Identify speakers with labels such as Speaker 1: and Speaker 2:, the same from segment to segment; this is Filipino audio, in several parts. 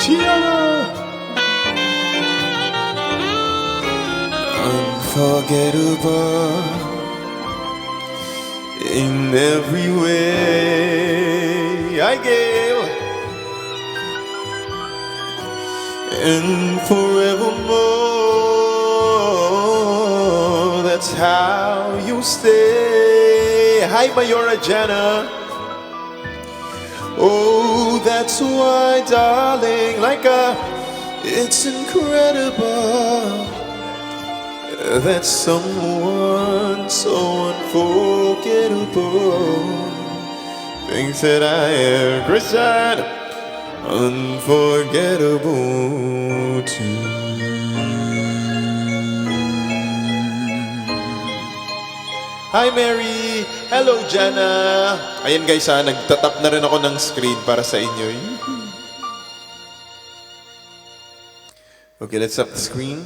Speaker 1: Tiana. Unforgettable in every way. I gave and forevermore. That's how you stay. Hi, Mayora Jana. Oh, that's why, darling, it's incredible that someone so unforgettable thinks that I am Christian, unforgettable too. Hi Mary! Hello Jana! Ayan guys nagtatap na rin ako ng screen para sa inyo. Okay, let's up the screen.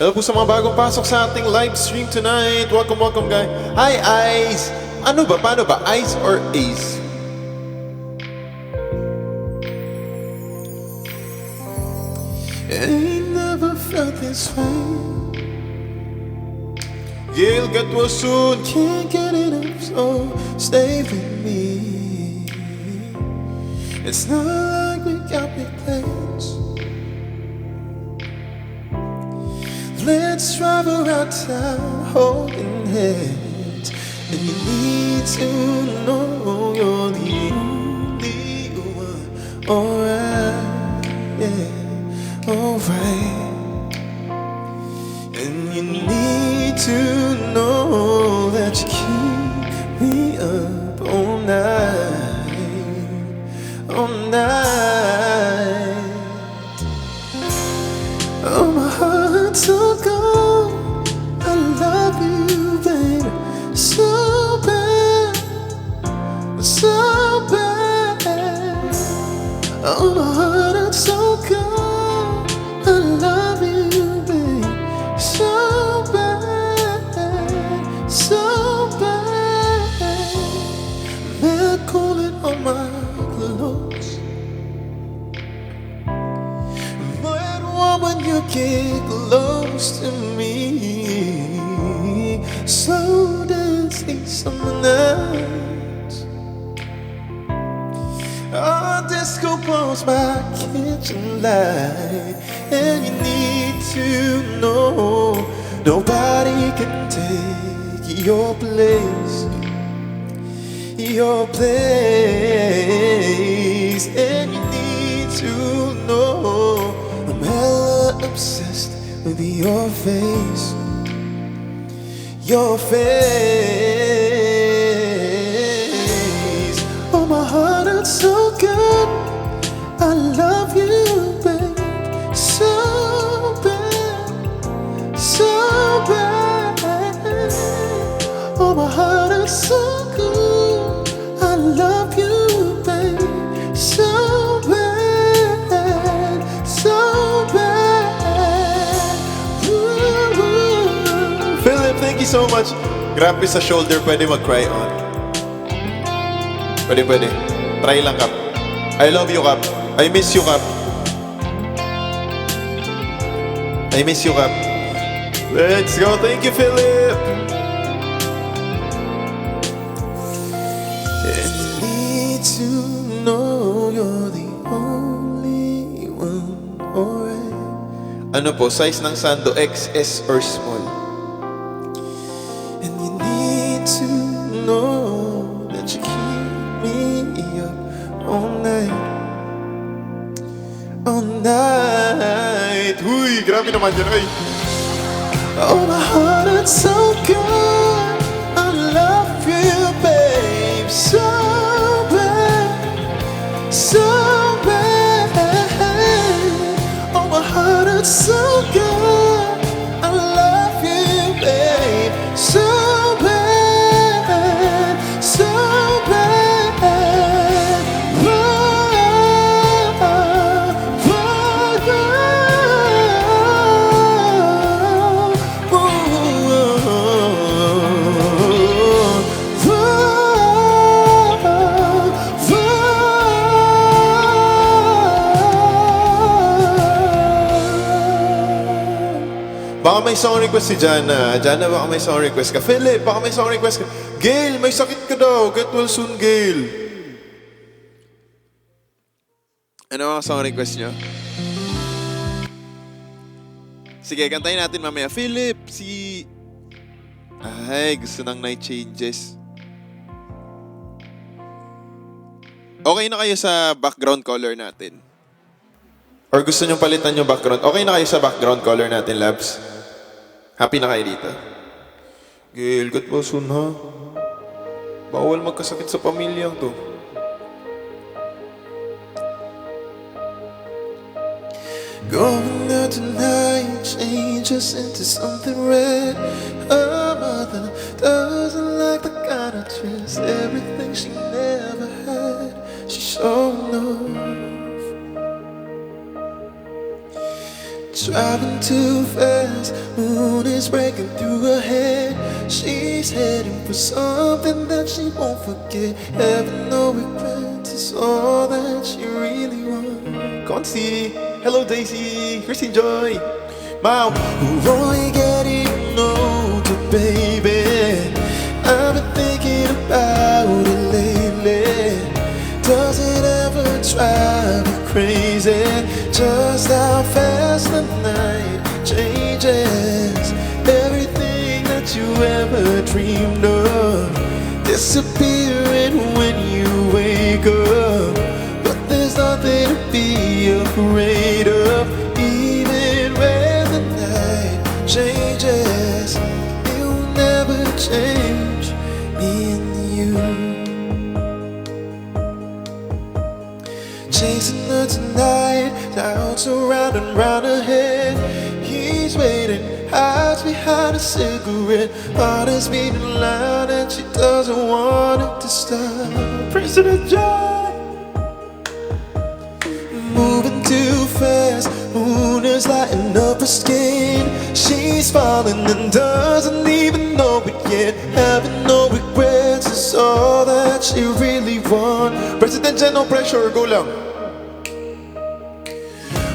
Speaker 1: Hello po sa mga bagong pasok sa ating live stream tonight. Welcome, welcome guys. Hi Ice! Ano ba? Paano ba? Ice or Ace? I never felt this way. You'll get well soon. Can't get enough, so stay with me. It's not like we got big plans. Let's drive around town holding hands. And you need to know you're the only one. Alright, yeah, alright. And you need to know that you keep me up all night, all night. Oh, my heart's so cold. I love you, baby, so bad, so bad. Oh, my heart is so cold. I love you, baby, so bad, so bad. May I call it on my clothes? When you get close to me, slow dancing summer nights. Our disco balls by kitchen light. And you need to know nobody can take your place, your place. And you need to know I'm hella obsessed with your face, your face. Oh, my heart hurts so good. I love you, babe, so bad, so bad. Oh, my heart hurts so good. I love you, babe, so bad, so bad. Philip, thank you so much. Grabe sa shoulder, pwede mag-cry on. Pwede. Try lang, Kap. I love you, Kap. I miss you, Kap. I miss you, Kap. Let's go. Thank you, Philip. And you need to know you're the only one. Alright. Ano po, size ng sando, XS or small? And you need to know that you keep me up all night, all night. Huy, grabe naman yun, ay. Oh, my heart hurts so good. I love you, babe, so bad, so bad. Oh, my heart hurts so good. I love you, babe, so bad, so bad. may song request si Jana. Jana, baka may song request ka. Philip, baka may song request ka. Gail, may sakit ka daw. Get well soon, Gail. Ano ang song request nyo? Sige, kantayin natin mamaya. Philip, Ay, gusto ng Night Changes. Okay na kayo sa background color natin? Or gusto nyo palitan yung background? Okay na kayo sa background color natin, Labs? Happy na kayo dito? Gail, get well soon, ha? Bawal magkasakit sa pamilyang to. Going out tonight changes into something red. Her mother doesn't like the kind of dress. Everything she never had, she's showing off. Driving too fast, moon is breaking through her head. She's heading for something that she won't forget. Having no regrets is all that she really wants. Concy, hello Daisy, Christine Joy, Mom. We're only getting older, baby. I've been thinking about it lately. Does it ever drive you crazy? Just how fast the night changes. Everything that you ever dreamed of disappearing when you wake up. But there's nothing to be afraid of. Even when the night changes, it will never change me and you. Chasing her tonight, doubts around and round her head. He's waiting, hides behind a cigarette. Heart is beating loud and she doesn't want it to stop. President John, moving too fast, moon is lighting up her skin. She's falling and doesn't even know it yet. Having no regrets is all that she really wants. President John, no pressure, go lang.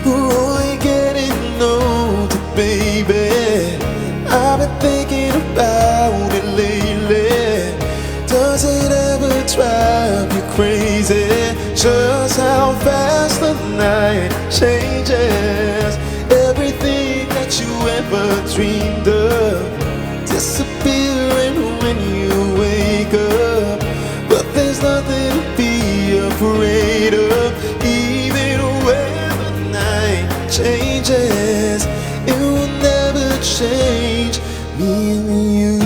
Speaker 1: We're only getting older, baby. I've been thinking about it lately. Does it ever drive you crazy? Just how fast the night changes. Everything that you ever dreamed of disappearing when you wake up. But there's nothing to be afraid of. Even when changes, it will never change me and you.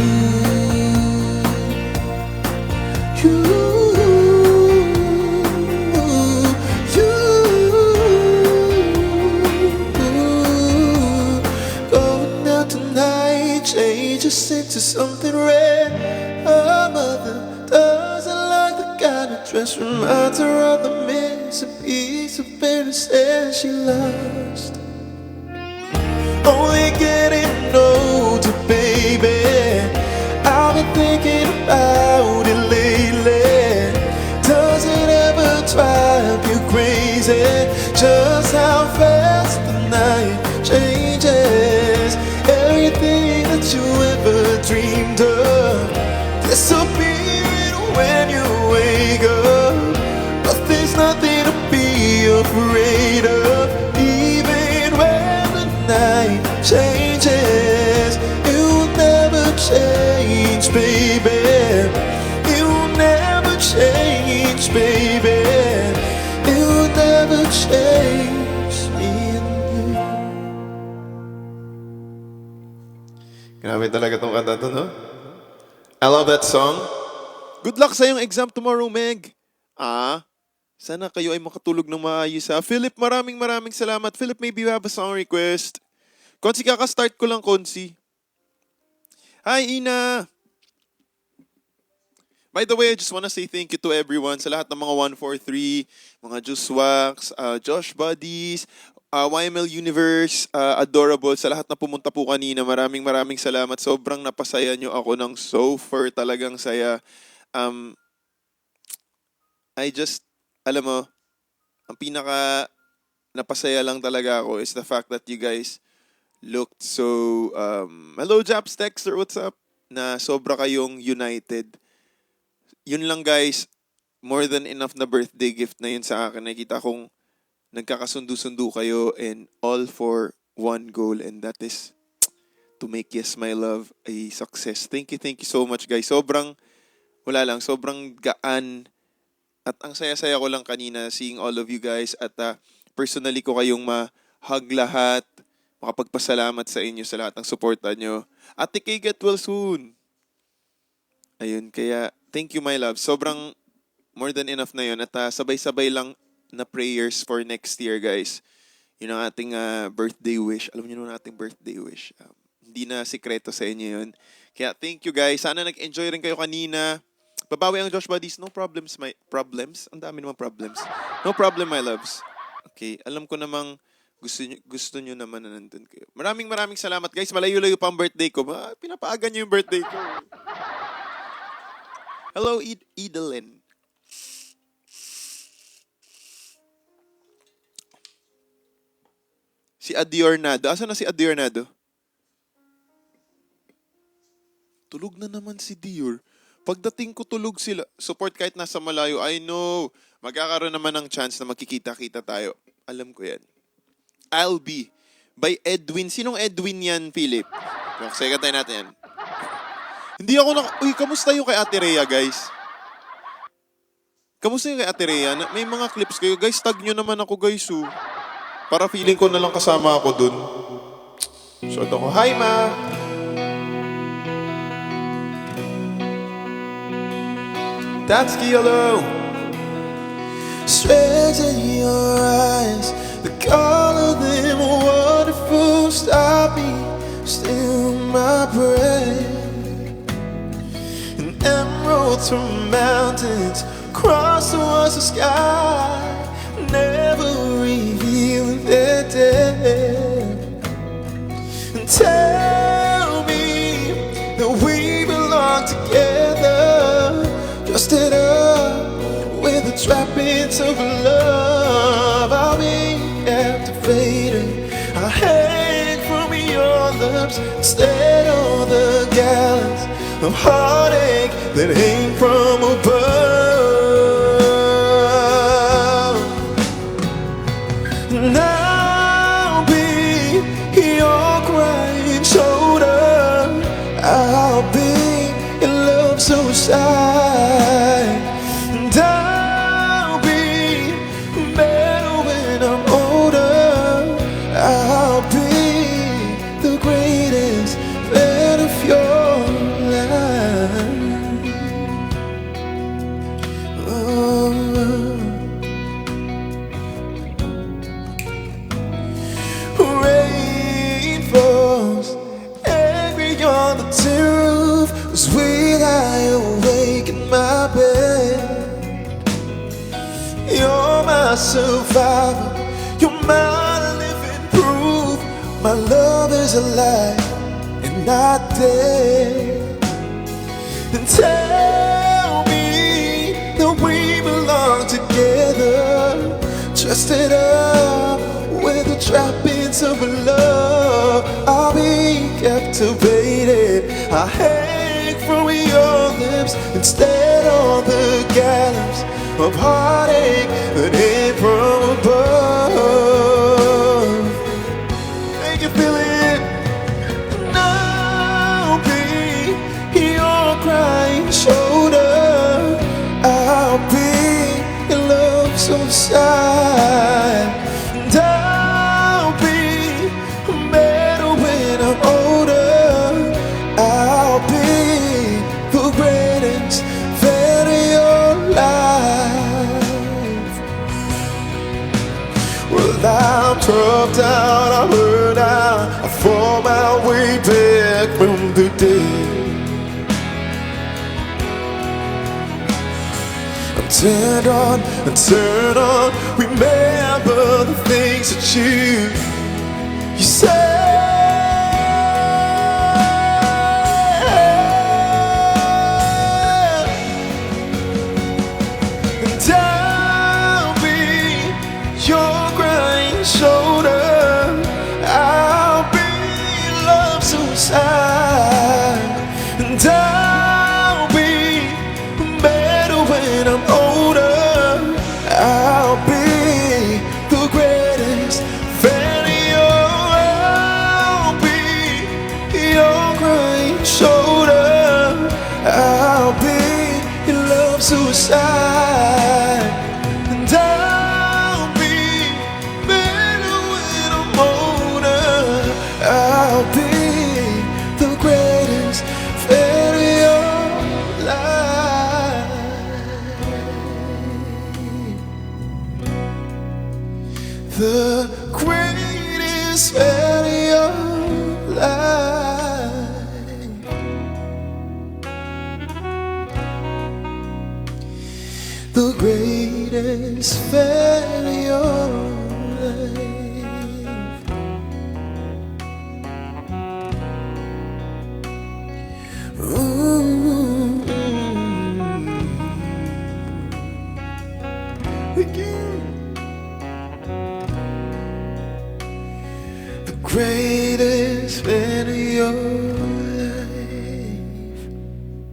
Speaker 1: Going out tonight changes into something red. Her mother doesn't like the kind of dress, reminds her of the missing piece of innocence she lost. Only getting older, baby. I've been thinking about it lately. Does it ever drive you crazy? Just how fast the night changes. Everything that you ever dreamed of disappearing when you wake up. But there's nothing to be afraid of. Even when the night changes, it will never change, baby. It will never change, baby. It will never change me and you. Grabe talaga tong kanta to, no? I love that song. Good luck sa iyong exam tomorrow, Meg. Sana kayo ay makatulog ng maayos, ha. Philip, maraming salamat. Philip, maybe you have a song request. Konsi, kaka-start ko lang, Konsi. Hi, Ina! By the way, I just wanna say thank you to everyone, sa lahat ng mga 143, mga Juice Wax, Josh Buddies, YML Universe, Adorable, sa lahat na pumunta po kanina. Maraming salamat. Sobrang napasaya nyo ako ng so far. Talagang saya. Alam mo, ang pinaka napasaya lang talaga ako is the fact that you guys looked so, hello Japs Texter, what's up? Na sobra kayong united. Yun lang guys, more than enough na birthday gift na yun sa akin. Nakita kong nagkakasundo-sundo kayo and all for one goal, and that is to make Yes My Love a success. Thank you so much guys. Sobrang, wala lang, sobrang gaan at ang saya-saya ko lang kanina seeing all of you guys at personally ko kayong ma-hug lahat, makapagpasalamat sa inyo sa lahat ng suporta nyo. Ate Kay, get well soon! Ayun, kaya thank you my love. Sobrang more than enough na yun at sabay-sabay lang na prayers for next year guys. Yun ang ating birthday wish. Alam niyo naman ating birthday wish. Hindi na sikreto sa inyo yun. Kaya thank you guys. Sana nag-enjoy rin kayo kanina. Babawi ang Josh Buddies. No problems, my problems. Ang dami namang problems. No problem, my loves. Okay, alam ko namang gusto nyo naman na nandun kayo. Maraming salamat guys. Malayo-layo pa ang birthday ko. Pinapaagan nyo yung birthday ko. Hello, Edelyn. Si Adiornado. Asa na si Adiornado? Tulog na naman si Dior. Pagdating ko tulog sila. Support kahit nasa malayo. I know. Magkakaroon naman ng chance na magkikita-kita tayo. Alam ko yan. I'll Be by Edwin. Sinong Edwin yan, Philip? Second tayo natin yan. Hindi ako Uy, kamusta yung kay Ate Rhea, guys? Kamusta yung kay Ate Rhea? May mga clips kayo. Guys, tag nyo naman ako, guys. Para feeling ko na lang kasama ako dun. So, ito ko. Hi, Ma! Tatsuki, hello! Straight in your eyes, the color of them wonderful. Stop me, still my breath. And emeralds from mountains cross towards the sky, never revealing their depth. And tell me that we belong together, trusted up with the trappings of love. I'll be captivated. I'll hang from your lips instead of the gallows of heartache that hang from above. And I'll be your crying shoulder. I'll be your love so sad. And I'll be better when I'm older. I'll be the greatest fan of your life. Oh. Rain falls angry on the roof as we lie awake in my bed. You're my survivor, you're my living proof. My love is alive and not dead. And tell me that we belong together, trusted up with the trappings of love. I'll be captivated. I'll hang from your lips instead of the gallows of heartache that hang from above. Make you feel it. And I'll be your crying shoulder. I'll be your love so sad. And I'll be better when I'm older. I'll be the greatest fan of your life. Well, I'm dropped out, I'm hurt out, I fall my way back from the dead. I'm turned on, remember the things that you said. And I'll be your crying shoulder. I'll be And I'll be better when I'm older. I'll be the greatest fan of your life. The greatest fan of your life. The greatest fan of your life. Ooh. Again. The greatest fan of your life.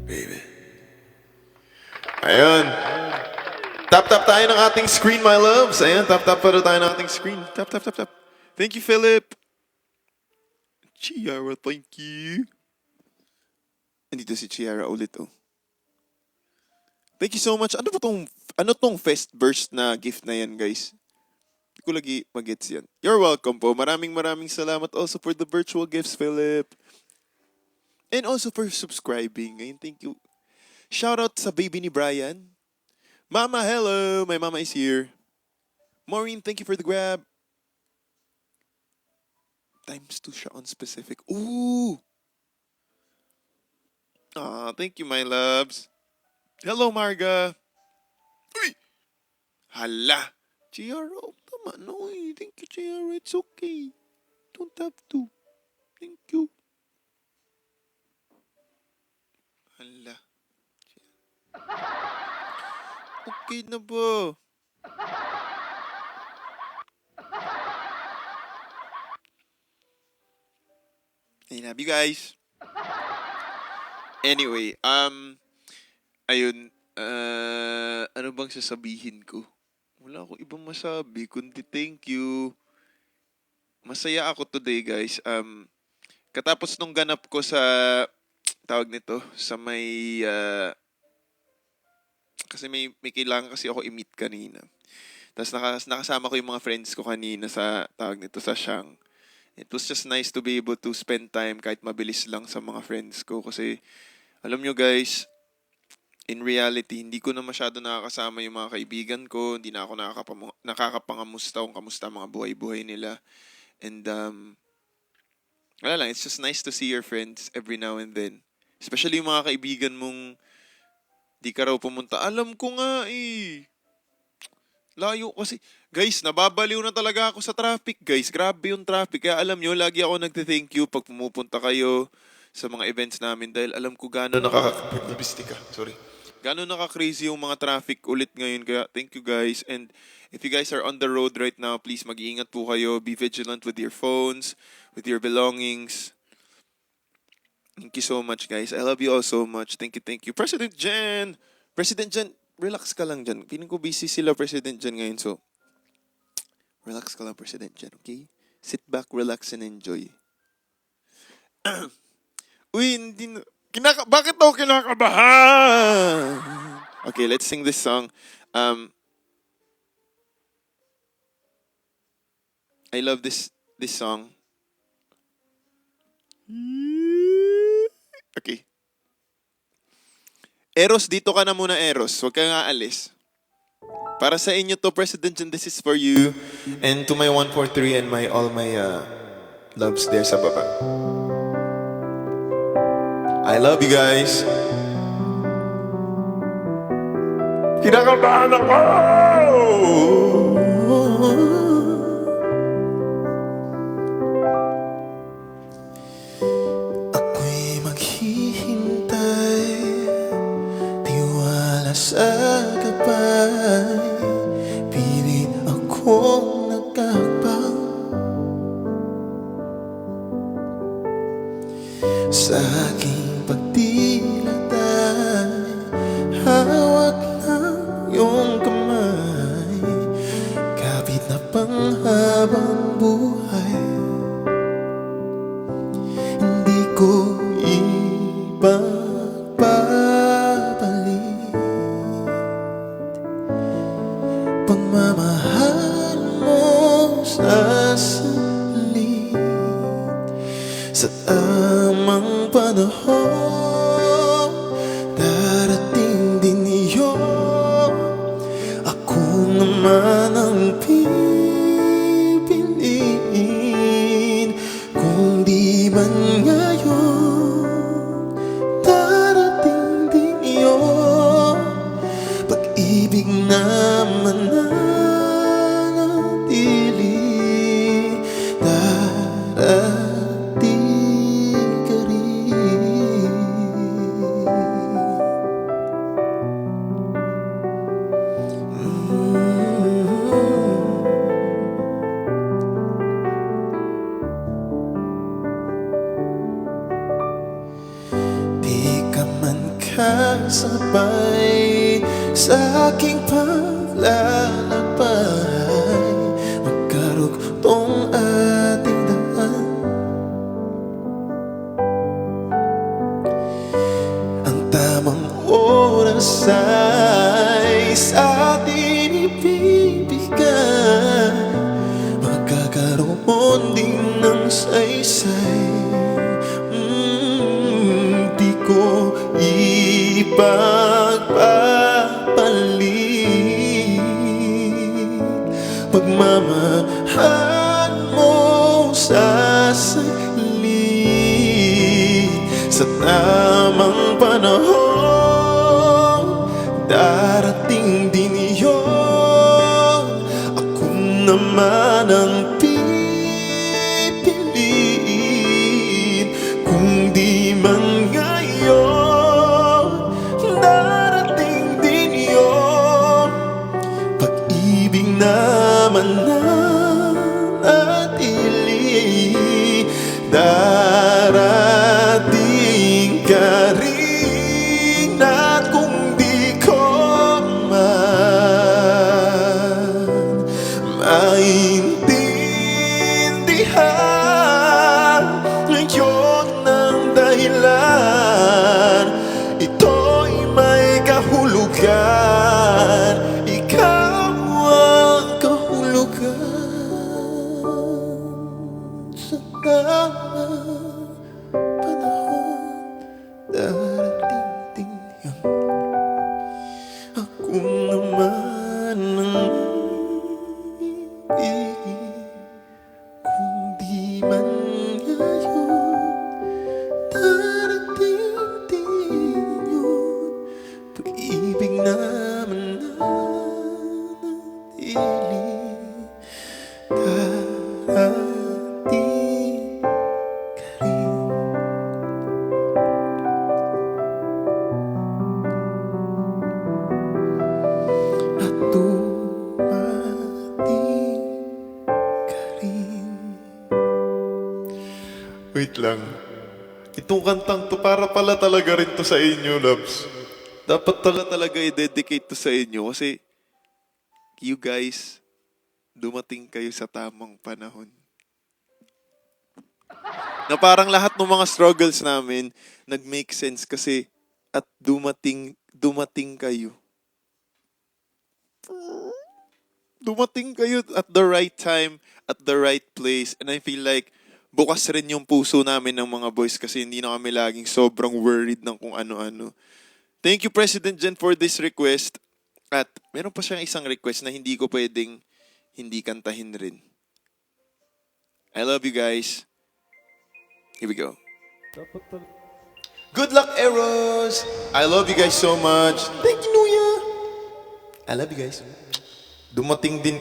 Speaker 1: Baby. Ayun. Tap tayo ng ating screen, my loves. Ayan, tap pa rin tayo ng ating screen. Tap. Thank you, Philip. Chiara, thank you. Andito si Chiara ulit, oh. Thank you so much. Ano tong fest burst na gift na yan, guys? Hindi ko lagi mag-gets yan. You're welcome po. Maraming salamat also for the virtual gifts, Philip. And also for subscribing. Ngayon, thank you. Shout out sa baby ni Brian. Mama, hello. My mama is here. Maureen, thank you for the grab. Times 2 siya on specific. Ooh. Thank you, my loves. Hello, Marga. Uy! Hala. Chiara, tama. No, thank you, Chiara. It's okay. Don't have to. Thank you. Hala. Okay na ba? I love you guys. Anyway, ayun, ano bang sasabihin ko? Wala akong ibang masabi, kundi thank you. Masaya ako today, guys. Katapos nung ganap ko sa, tawag nito, sa may, kasi may kailangan kasi ako i-meet kanina. Tapos nakasama ko yung mga friends ko kanina sa, tawag nito, sa Siang. It was just nice to be able to spend time kahit mabilis lang sa mga friends ko. Kasi, alam nyo guys, in reality, hindi ko na masyado nakakasama yung mga kaibigan ko. Hindi na ako nakakapangamusta kung kamusta mga buhay-buhay nila. And, wala lang, it's just nice to see your friends every now and then. Especially yung mga kaibigan mong di ka raw pumunta. Alam ko nga eh. Layo kasi. Guys, nababaliw na talaga ako sa traffic, guys. Grabe yung traffic. Kaya alam nyo, lagi ako nagte-thank you pag pumupunta kayo sa mga events namin dahil alam ko gano'n gano'n naka-crazy yung mga traffic ulit ngayon. Kaya thank you guys. And if you guys are on the road right now, please mag-iingat po kayo. Be vigilant with your phones, with your belongings. Thank you so much, guys. I love you all so much. Thank you. President Jen! President Jen, relax ka lang dyan. Feeling ko busy sila, President Jen, ngayon. So, relax ka lang, President Jen, okay? Sit back, relax, and enjoy. Uy, hindi na... Bakit ako kinakabahan? Okay, let's sing this song. I love this song. Okay. Eros, dito ka na muna, Eros. Huwag kang aalis. Para sa inyo to, President Jen, this is for you. And to my 143 and all my loves there sa baba. I love you guys. Kinakabahan ako! Ako'y maghihintay, tiwala sa gabay, pilit akong nagkakapang sa aking pagdilatay, hawak na iyong kamay, kapit na panghabang buhay, hindi ko ipagpapalit. pagmamahal mo sa saglit. Sa tamang panahon, darating din iyon. Ako naman ang pipiliin. Kung di man ngayon, darating din iyon. Pag-ibig naman nanatili, darating ka rin. Di ka man kasabay sa aking paglalakbay, magkarugtong ating daan. Ang tamang oras ay sa atin ibibigay, magkakaroon din ng saysay. Di ko ipagpapalit pagmamahal mo sa saglit. Sa tamang panahon, darating din iyon. Ako naman ang pipiliin. Kung di man ngayon, darating din iyon. Pag-ibig naman nanatili, darating ka rin. At kung di ko man maintindihan, ngayon ang dahilan, ito'y may kahulugan. Ikaw ang kahulugan. Sa tamang panahon, darating din yun. Ako naman ang ibig. Kung di man ngayon, darating din yun. Pag-ibig naman nanatili, darating ka rin. At dumating ka rin.
Speaker 2: Wait lang. Itong kantang to para pala talaga rin to sa inyo, loves. Dapat talaga i-dedicate to sa inyo kasi you guys, dumating kayo sa tamang panahon. Na parang lahat ng mga struggles namin nag-make sense kasi at dumating kayo. Dumating kayo at the right time, at the right place. And I feel like bukas rin yung puso namin ng mga boys kasi hindi na kami laging sobrang worried ng kung ano-ano. Thank you, President Jen, for this request. At meron pa siyang isang request na hindi ko pwedeng hindi kantahin rin. I love you guys. Here we go. Good luck, Eros! I love you guys so much. Thank you, Nuya! I love you guys. Dumating din.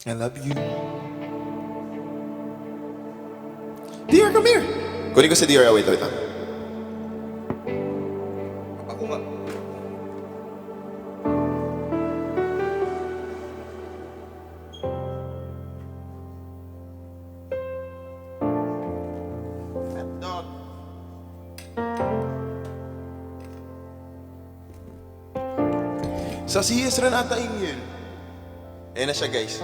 Speaker 2: I love you. Dear, come here! Kunin ko si Dear. Wait. Ako nga. Dog. Sa CS rin ata yun. Ayan na siya, guys.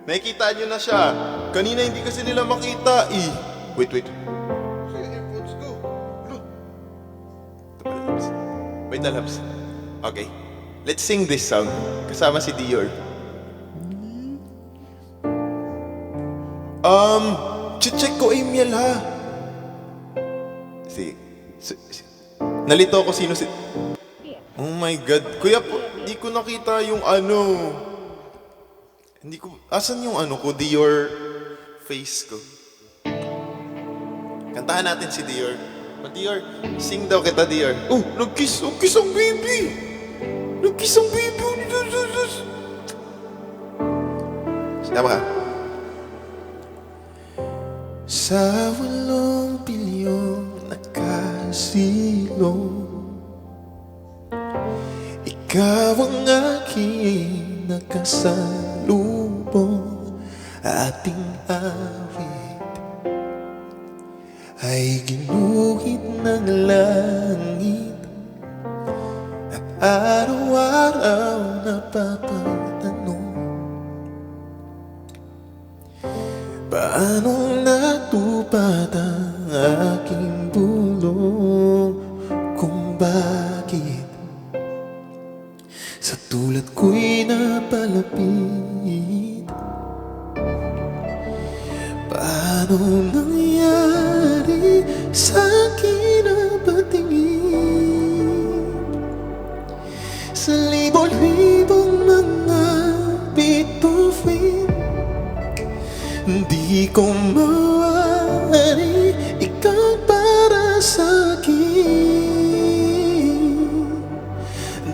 Speaker 2: Nakikita nyo na siya. Kanina hindi kasi nila makita eh. Wait. Sa earphones ko. Look. Ito pala, Labs. Wait na, Labs. Okay. Let's sing this song. Kasama si Dior. Check ko email ha. Nalito ako sino si... Oh my God. Kuya po, di ko nakita yung ano. Hindi ko... Asan yung ano ko? Dior face ko. Kantahan natin si Dior. Dior, sing daw kita, Dior. Oh, nag-kiss ang baby. Nag-kiss ang baby. Tama ka.
Speaker 1: Sa walong bilyong nakasilong, ikaw ang aking nakasalubong. Ating awit ay ginuhit ng langit, at araw-araw napapatanong, paano natupad ang aking bulong, kung bakit sa tulad ko'y napalapit. Paano nangyari sa akin ang patingin sa libo-libong mga bituin? Di ko mawari, ikaw para sa akin.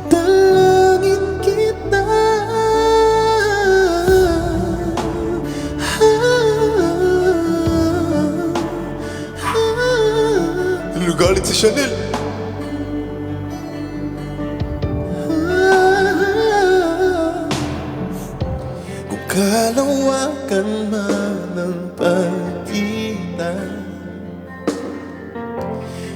Speaker 1: Dalangin kita,
Speaker 2: Galit si Chanel.
Speaker 1: Kung kalawakan man ang pagitan,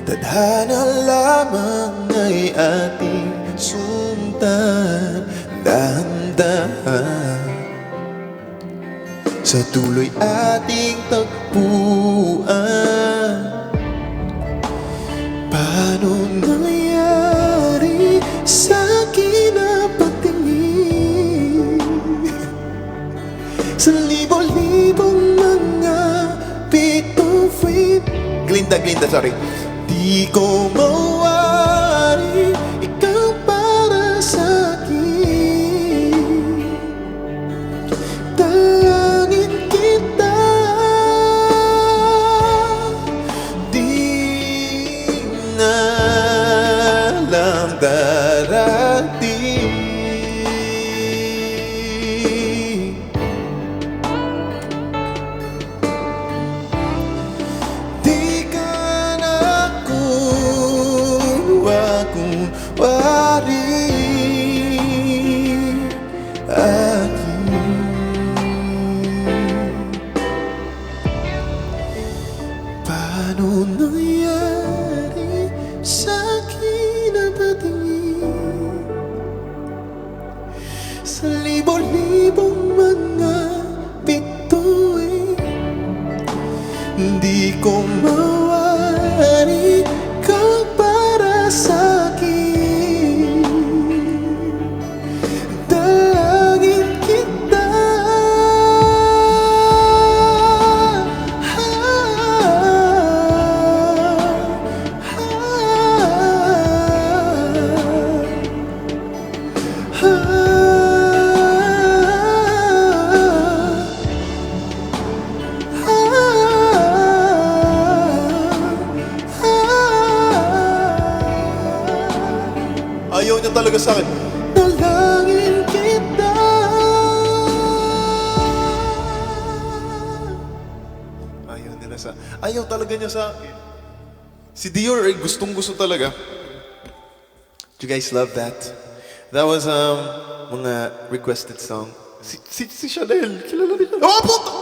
Speaker 1: tadhana lamang ay ating sundan. Dahan-dahan sa tuloy ating tagpuan. Paano nangyari sa akin ang patingin sa libo-libong mga bituin?
Speaker 2: Glinda, sorry.
Speaker 1: Di ko mawari, ikaw para sa akin. Dalangin kita, di na lang darating. Di ka na kuha kung wari akin. Paano nangyari sa akin ang patingin sa libo-libong mga bituin? Di ko mawari, ikaw para sa akin. Dalangin kita,
Speaker 2: Ayaw niya talaga sa akin.
Speaker 1: dalangin kita.
Speaker 2: Ayaw talaga niya sa akin. Si Dior ay gustong-gusto talaga. Do you guys love that? That was mga requested song. Si Chanel, kilala rin siya. Oh, puto!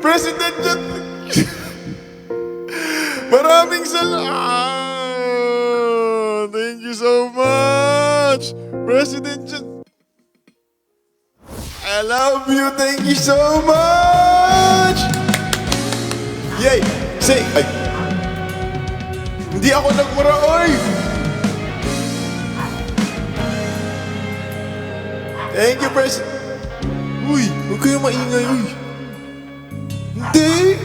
Speaker 2: President niya. Maraming salamat! Thank you so much! President John. I love you. Thank you so much! Yay! Say, ay. Hindi ako nagmura, oy! Thank you, President. Uy, huwag kayo maingay, uy. Hindi!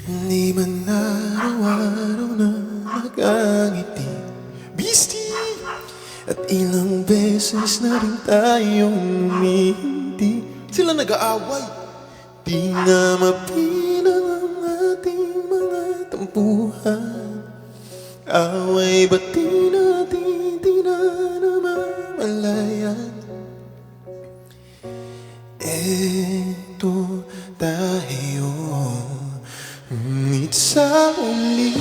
Speaker 1: Hindi man araw-araw na nakangiti Beastie! At ilang beses na rin tayong umihindi Sila nag-aaway Di na mapilang ang ating mga tampuhan Away ba't di natin di na namamalayan Eto tayo Ngunit sa uli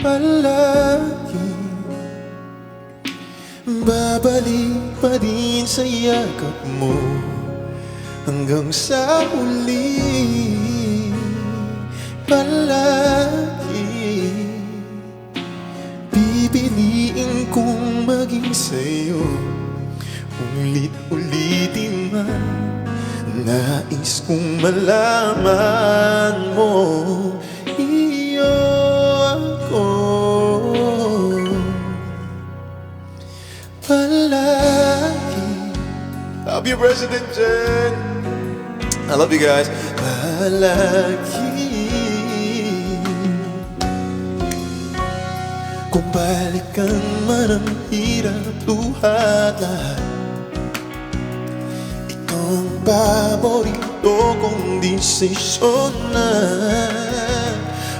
Speaker 1: palagi Babalik pa din sa yakap mo Hanggang sa uli palagi Pipiliin kong maging sa'yo Ulit-ulitin man Nais kong malaman mo Iyo ako Palagi
Speaker 2: Love you, President Jen.
Speaker 1: I love you guys Palagi Kung balikan man ang hirap luhat lahat Ang paborito kong desisyon na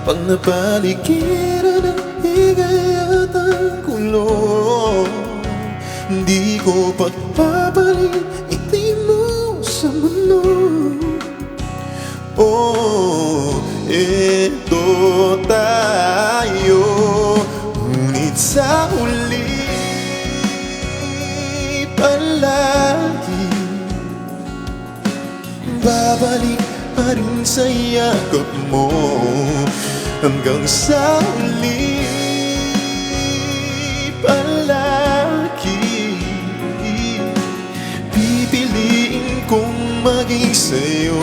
Speaker 1: Pag napaligiran ng higay at ang kulong Di ko pagpapalit ngiti mo sa mundo Oh, eto tayo Ngunit sa huli palagi Babalik pa rin sa yakap mo Hanggang sa uli palagi Pipiliin kong maging sa'yo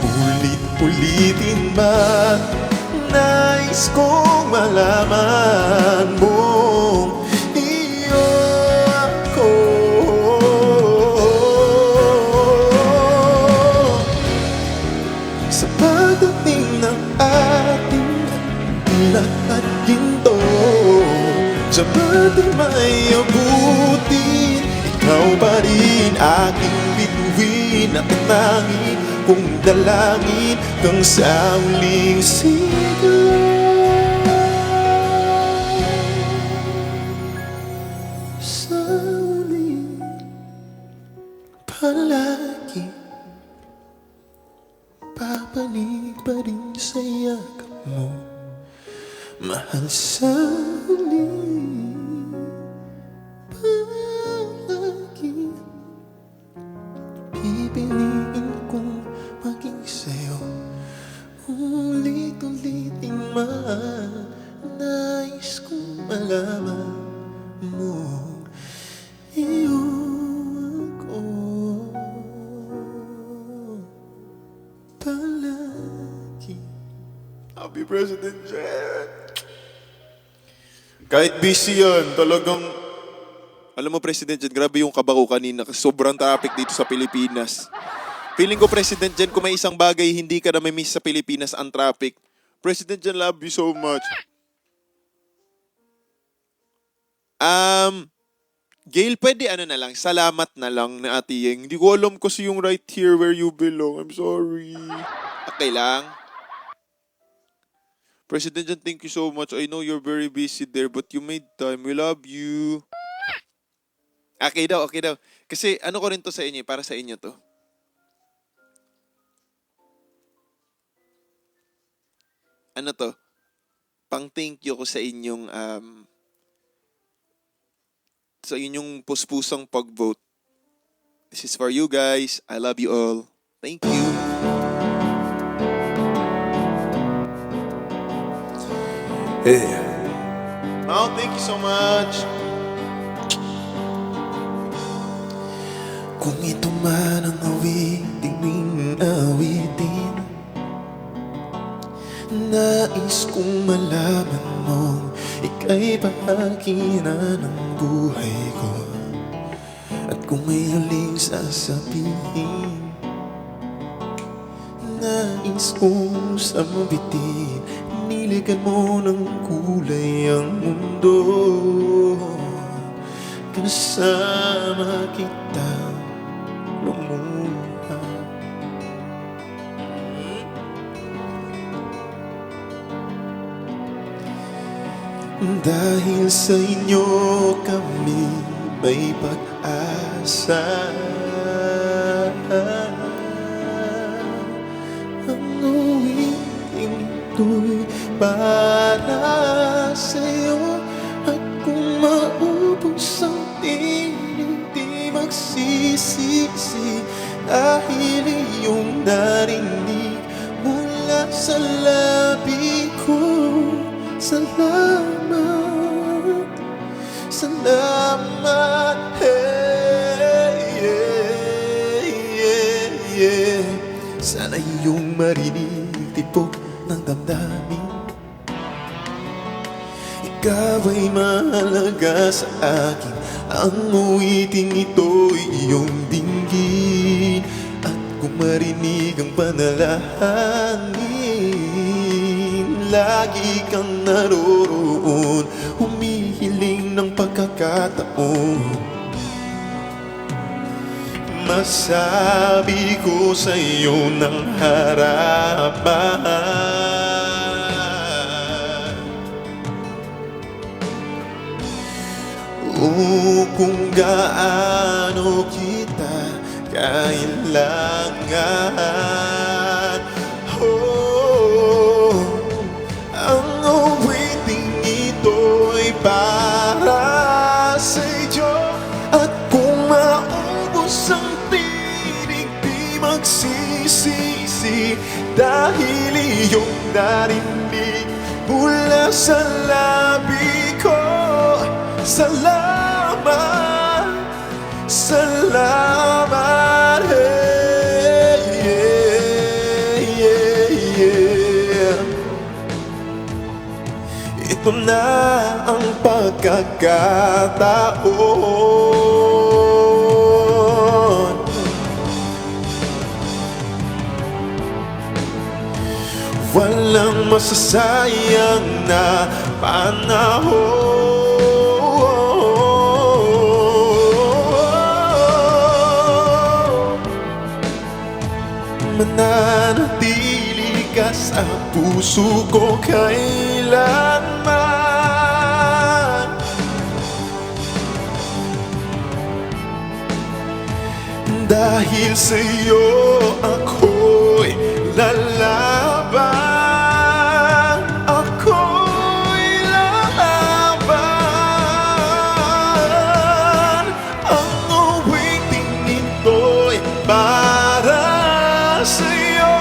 Speaker 1: Ulit-ulitin ba Nais kong malaman mo Iyo ako Sa pagdating ng ating lahat ginto Sa pati may abutin Ikaw pa rin aking bituin At tinangin kong dalangin Kang sa uling sigla Sa uling palagi Babalik pa rin sa yakap mo Mahal sa huli palagi Pipiliin kong maging sa'yo Ulit-ulitin man Nais kong malaman mo Iyo ako palagi
Speaker 2: Happy President Jen. Kahit busy yan, talagang... Alam mo, President Jen, grabe yung kaba ko kanina kasi sobrang traffic dito sa Pilipinas. Feeling ko, President Jen, kung may isang bagay hindi ka na may miss sa Pilipinas, ang traffic. President Jen, love you so much. Gail, pwede ano na lang, salamat na lang na Ate Yeng. Hindi ko alam kasi yung right here where you belong. I'm sorry. Okay lang. President Jan, thank you so much. I know you're very busy there, but you made time. We love you. Okay daw, okay daw. Kasi ano ko rin to sa inyo, para sa inyo to. Ano to? Pang thank you ko sa inyong puspusang pag-vote. This is for you guys. I love you all. Thank you.
Speaker 1: Yeah.
Speaker 2: Mau, thank you so much.
Speaker 1: Kung ito man ang awiting awitin, nais kong malaman mong ika'y bahagi na ng buhay ko. At kung may huling sasabihin, nais kong sambitin, niligan mo ng kulay ang mundo. Kasama kita lumuha. Dahil sa inyo kami may pag-asa. Ang uwiting ito'y para sa'yo. At kung maubos ang tinig, di magsisisi. Dahil iyong narinig mula sa labi ko. Salamat, salamat, hey, yeah, yeah, yeah. Sana iyong marinig tibok ng damdamin. Ikaw ay mahalaga sa akin. Ang uwiting ito'y iyong dinggin. At kung marinig ang panalangin, lagi kang naroroon, humihiling ng pagkakataon. Masabi ko sa iyo ng harapan, kung gaano kita kailangan. Ang awiting ito'y para sa'yo. At kung maubos ang tinig, di magsisisi. Dahil iyong narinig mula sa labi ko. Salamat, salamat, hey, yeah, yeah, yeah. Ito na ang pagkakataon. Walang masasayang na panahon. Mananatili ka sa puso ko kailanman. Dahil sa'yo ako'y lalaban. Ako'y lalaban. Ang awiting ito'y para sa'yo.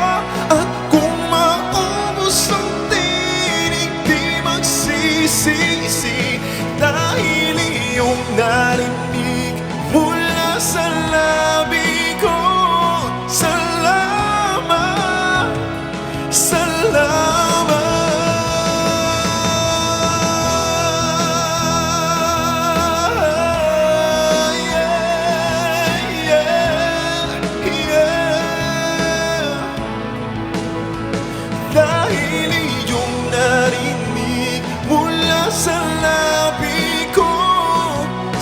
Speaker 1: At kung maubos ang tinig, di magsisisi. Dahil iyong narinig mula sa labi ko. Salamat, salamat, yeah, yeah, yeah. Dahil iyong narinig mula sa labi ko.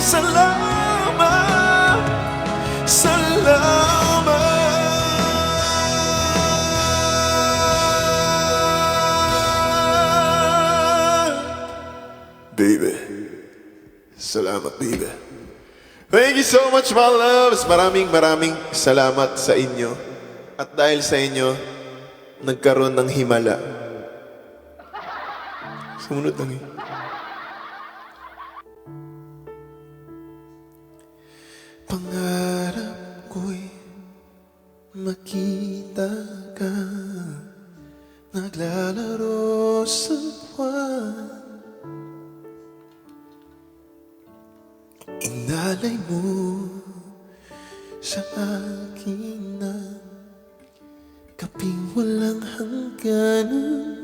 Speaker 1: Salamat, salamat. Baby, salamat baby. Thank you so much my loves. Maraming salamat sa inyo. At dahil sa inyo, nagkaroon ng himala. Sumunod lang eh. Pangarap ko'y makita ka naglalaro sa buwan. Inalay mo sa akin na kaping walang hangganan.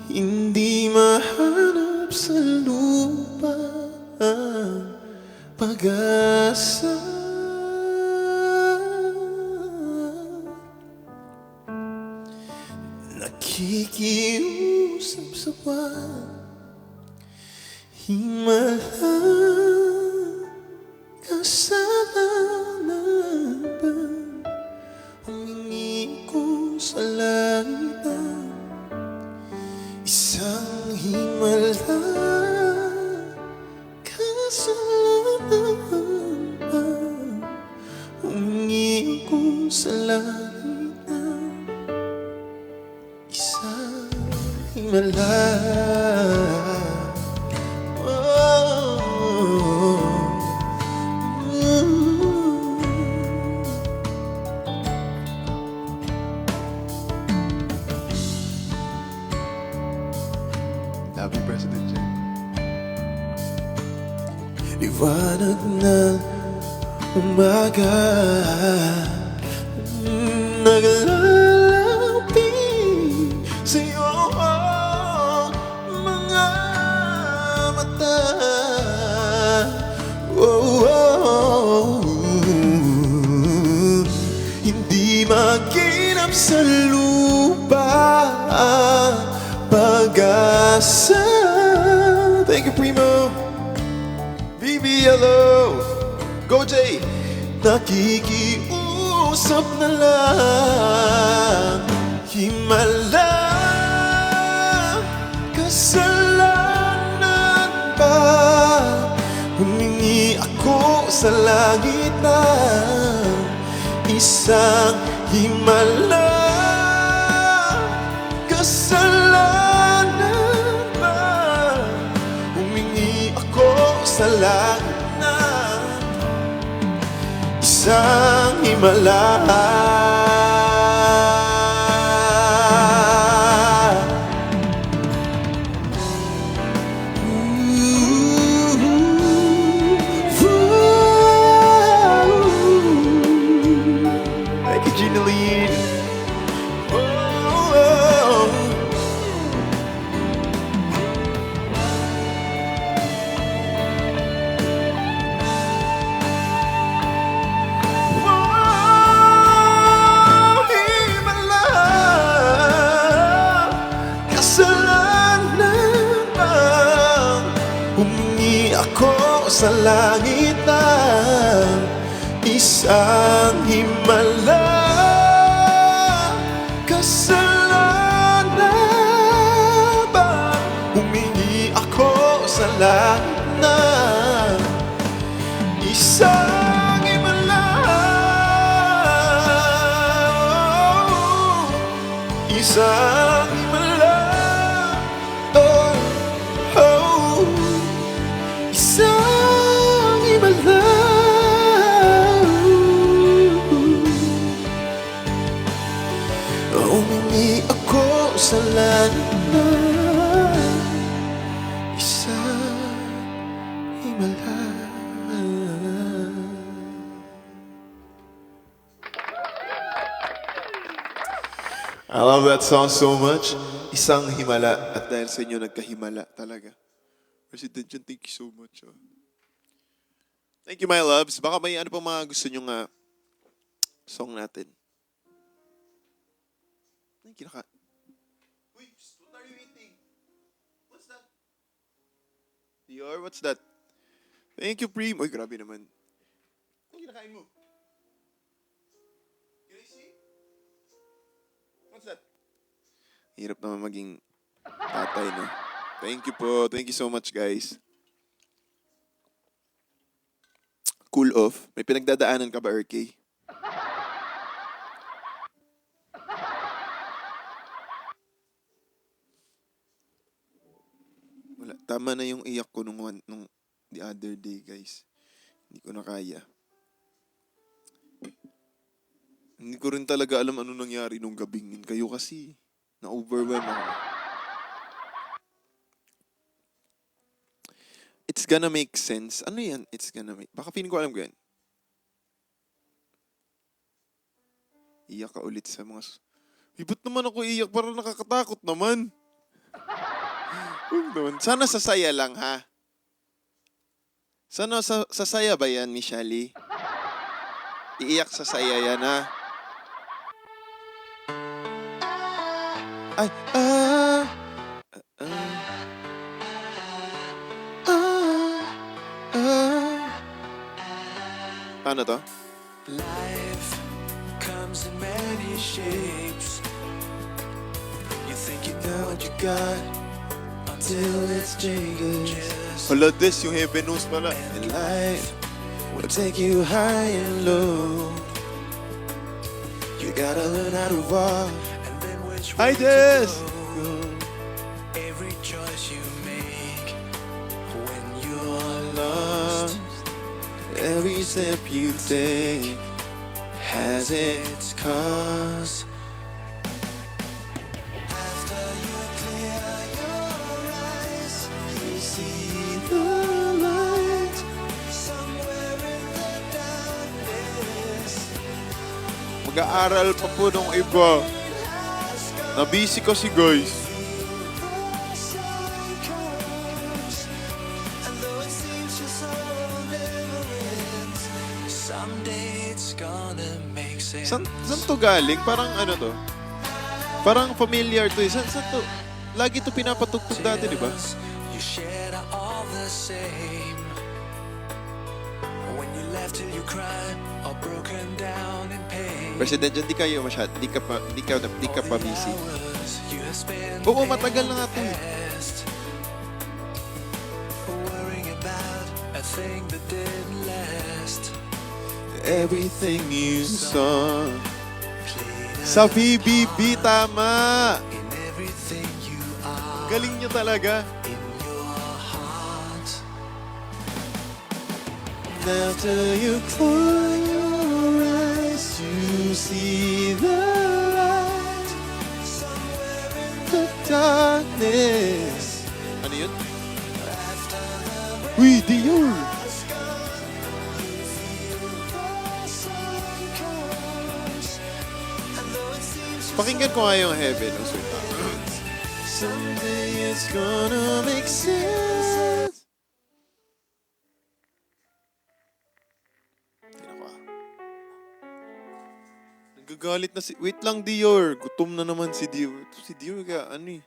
Speaker 1: Hindi mahanap sa lupa ang pag-asa. Nakikiusap sa buwan, himala, kasalanan ba? Humingi ko sa langit ng isang himala, kasalanan ba? Humingi ko sa langit ng isang himala. Happy President Jay. Liwanag ng umaga, naglalapit sa'yo ang mga mata. Oh, oh, hindi maginap sa lupa ang pag-asa. Thank you, Primo. BBLO. Go, Jay. Nakikiusap na lang, himala, kasalanan ba? Humingi ako sa langit ng isang himala, kasalanan ba? Humingi ako sa langit ng isang himala. Thank you, Gina Lee. Humingi ako sa langit ng isang himala, kasalanan ba? Humingi ako sa langit ng isang himala, isang himala. Oh, oh, isang himala. Humingi ako sa langit ng isang himala. I love that song so much. Isang himala. At dahil sa inyo, nagkahimala talaga. President John, thank you so much. Oh. Thank you, my loves. Baka may ano pa mga gusto nyo nga song natin. Thank you, Uy, what are you eating? What's that? Dior, what's that? Thank you, Prim. Uy, grabe naman. Ano kinakain mo? Gracie? What's that? Hirap naman maging tatay, no? Thank you po. Thank you so much, guys. Cool off. May pinagdadaanan ka ba, RK? Wala. Tama na yung iyak ko nung the other day, guys. Hindi ko na kaya.
Speaker 2: Hindi ko rin talaga alam ano nangyari nung gabing yun. Kayo kasi, na-overwhelm ako. It's gonna make sense. Ano yan? It's gonna make... Baka feeling ko alam ko yan. Iyak ka ulit sa mga... Ba't naman ako iyak? Parang nakakatakot naman. Sana sasaya lang, ha? Sana sasaya ba yan ni Shally? Iiyak sa saya yan, ha? Ay, Paano to?
Speaker 1: Life comes in many shapes. You think you know what you got until it's changes.
Speaker 2: Hala, this yung heaven knows pala.
Speaker 1: And life will take you high and low. You gotta learn how to walk and then which
Speaker 2: Hi,
Speaker 1: way to
Speaker 2: Des!
Speaker 1: go. Every choice you make when you're lost, every step you take has its cause. After you clear your eyes, you see the light somewhere in the darkness.
Speaker 2: Mag-aaral pa po nung iba. Na-busy kasi, guys.
Speaker 1: The sun comes, and though it seems just so never ends, someday it's gonna make sense.
Speaker 2: Saan to galing? Parang ano to? Parang familiar to eh. Saan to? Lagi to pinapatugtog dati, di ba?
Speaker 1: You shared are all the same. When you left till you cried or broken down in pain.
Speaker 2: President John, di kayo masyad. Di ka pa busy.
Speaker 1: Hours you have spent
Speaker 2: Oo, matagal na nga to eh.
Speaker 1: past, worrying about a thing that didn't last.
Speaker 2: Everything you saw
Speaker 1: Played
Speaker 2: sa PBB, tama!
Speaker 1: in everything you are.
Speaker 2: Galing nyo talaga.
Speaker 1: In your heart. After you close your eyes, you see the light somewhere in the
Speaker 2: Darkness. Ano yun? Uy, Dior!
Speaker 1: sun comes. And though it seems
Speaker 2: Pakinggan ko nga yung Heaven. Ang sweet.
Speaker 1: someday it's gonna make sense.
Speaker 2: Tingnan ko ah. Nagagalit na si... Wait lang, Dior. Gutom na naman si Dior. Ito si Dior kaya ano eh.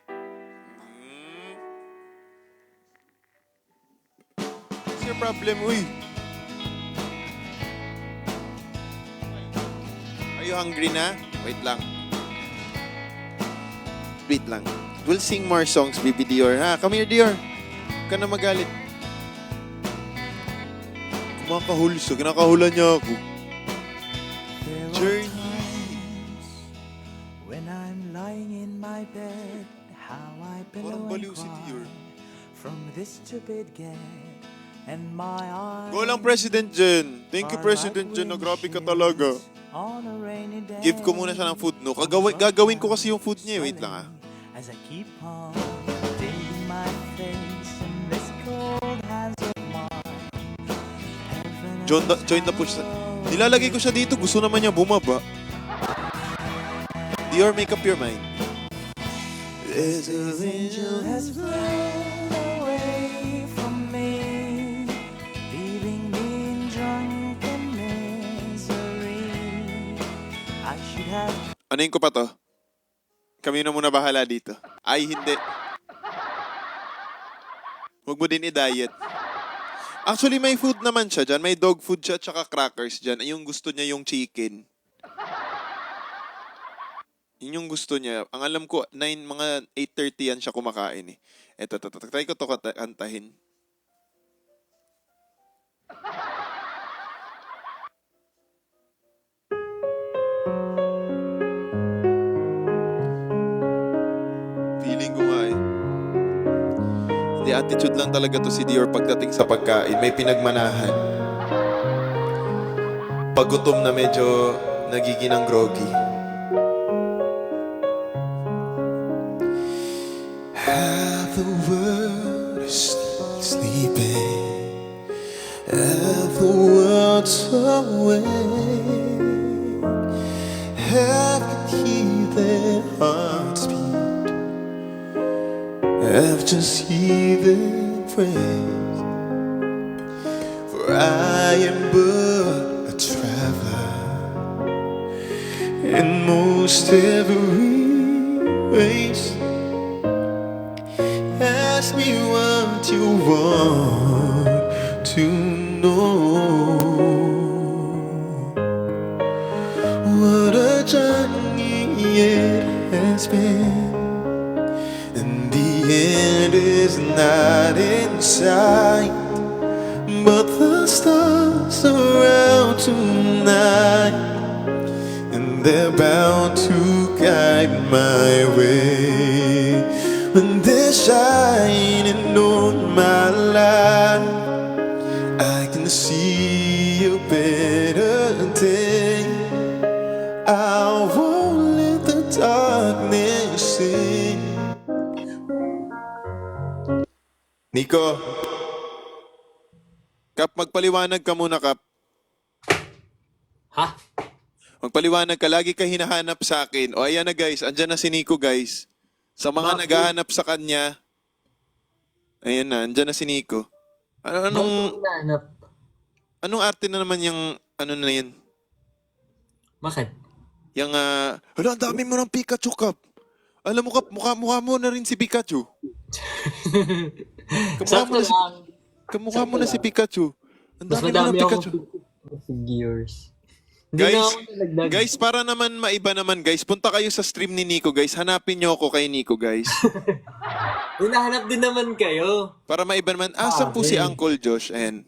Speaker 2: What's your problem, uy? Are you hungry na? Wait lang. Wait lang. We'll sing more songs, baby Dior. Ha? Come here, Dior. Huwag ka na magalit. Kumakahul siya. Kinakahulan niya ako. Journey.
Speaker 3: When I'm lying in my bed, how I
Speaker 2: Parang
Speaker 3: pillow
Speaker 2: baliw
Speaker 3: and
Speaker 2: si Dior.
Speaker 3: cry from this stupid gag, and my eyes
Speaker 2: Go lang, President Jen. Thank you, President Jen. Grabe ka talaga.
Speaker 3: on a rainy day.
Speaker 2: Give ko muna siya ng food, no? Gagawin ko kasi yung food niya. Wait lang, ah.
Speaker 3: As I keep on digging my face in this cold hands of mine.
Speaker 2: Join the push. Nilalagay ko siya dito. Gusto naman niya bumaba. Dior, make up your mind.
Speaker 1: There's a
Speaker 3: Angel has flown away from me, leaving me in drunken misery. I should have
Speaker 2: Anuin ko pa to? Kami na muna bahala dito. Ay, hindi. Huwag mo din i-diet. Actually, may food naman siya dyan. May dog food siya tsaka crackers dyan. Yung gusto niya yung chicken. Yun yung gusto niya. Ang alam ko, mga 8:30 yan siya kumakain eh. Eto. Try ko to kantahin. Feeling ko nga eh. Hindi, attitude lang talaga to si Dior pagdating sa pagkain. May pinagmanahan. Pag gutom na medyo nagiging ng groggy.
Speaker 1: Half the world is sleeping, half the world's awake, half can hear their hearts beat, half just hear their praise. For I am but a traveler in most every race. Ask me what you want to know. What a journey it has been. And the end is not in sight, but the stars are out tonight, and they're bound to guide my way. When they're shining on my life, I can see a better day. I won't let the darkness in.
Speaker 2: Nico, Kap, magpaliwanag ka muna, Kap.
Speaker 4: Ha?
Speaker 2: Magpaliwanag ka, lagi ka hinahanap sa akin. O ayan na guys, andyan na si Nico guys. Sa mga
Speaker 4: Bakit?
Speaker 2: naghahanap sa kanya, ayan na, andyan na si Nico.
Speaker 4: Hinahanap?
Speaker 2: Anong arte na naman yung, ano na yan?
Speaker 4: Bakit?
Speaker 2: Yung, hala, ang dami mo ng Pikachu, Kap. Alam mo, Kap, mukha mo na rin si Pikachu.
Speaker 4: Sakto lang.
Speaker 2: Kamukha mo na si Pikachu. Ang
Speaker 4: Mas
Speaker 2: dami mo ng
Speaker 4: madami
Speaker 2: Pikachu.
Speaker 4: akong figures. Hindi na ako nalagdag.
Speaker 2: Guys, para naman maiba naman, guys, punta kayo sa stream ni Nico, guys. Hanapin niyo ako kay Nico, guys.
Speaker 4: Hinahanap din naman kayo.
Speaker 2: Para maiba naman. Asan po si
Speaker 4: Okay.
Speaker 2: Uncle Josh? Ayan.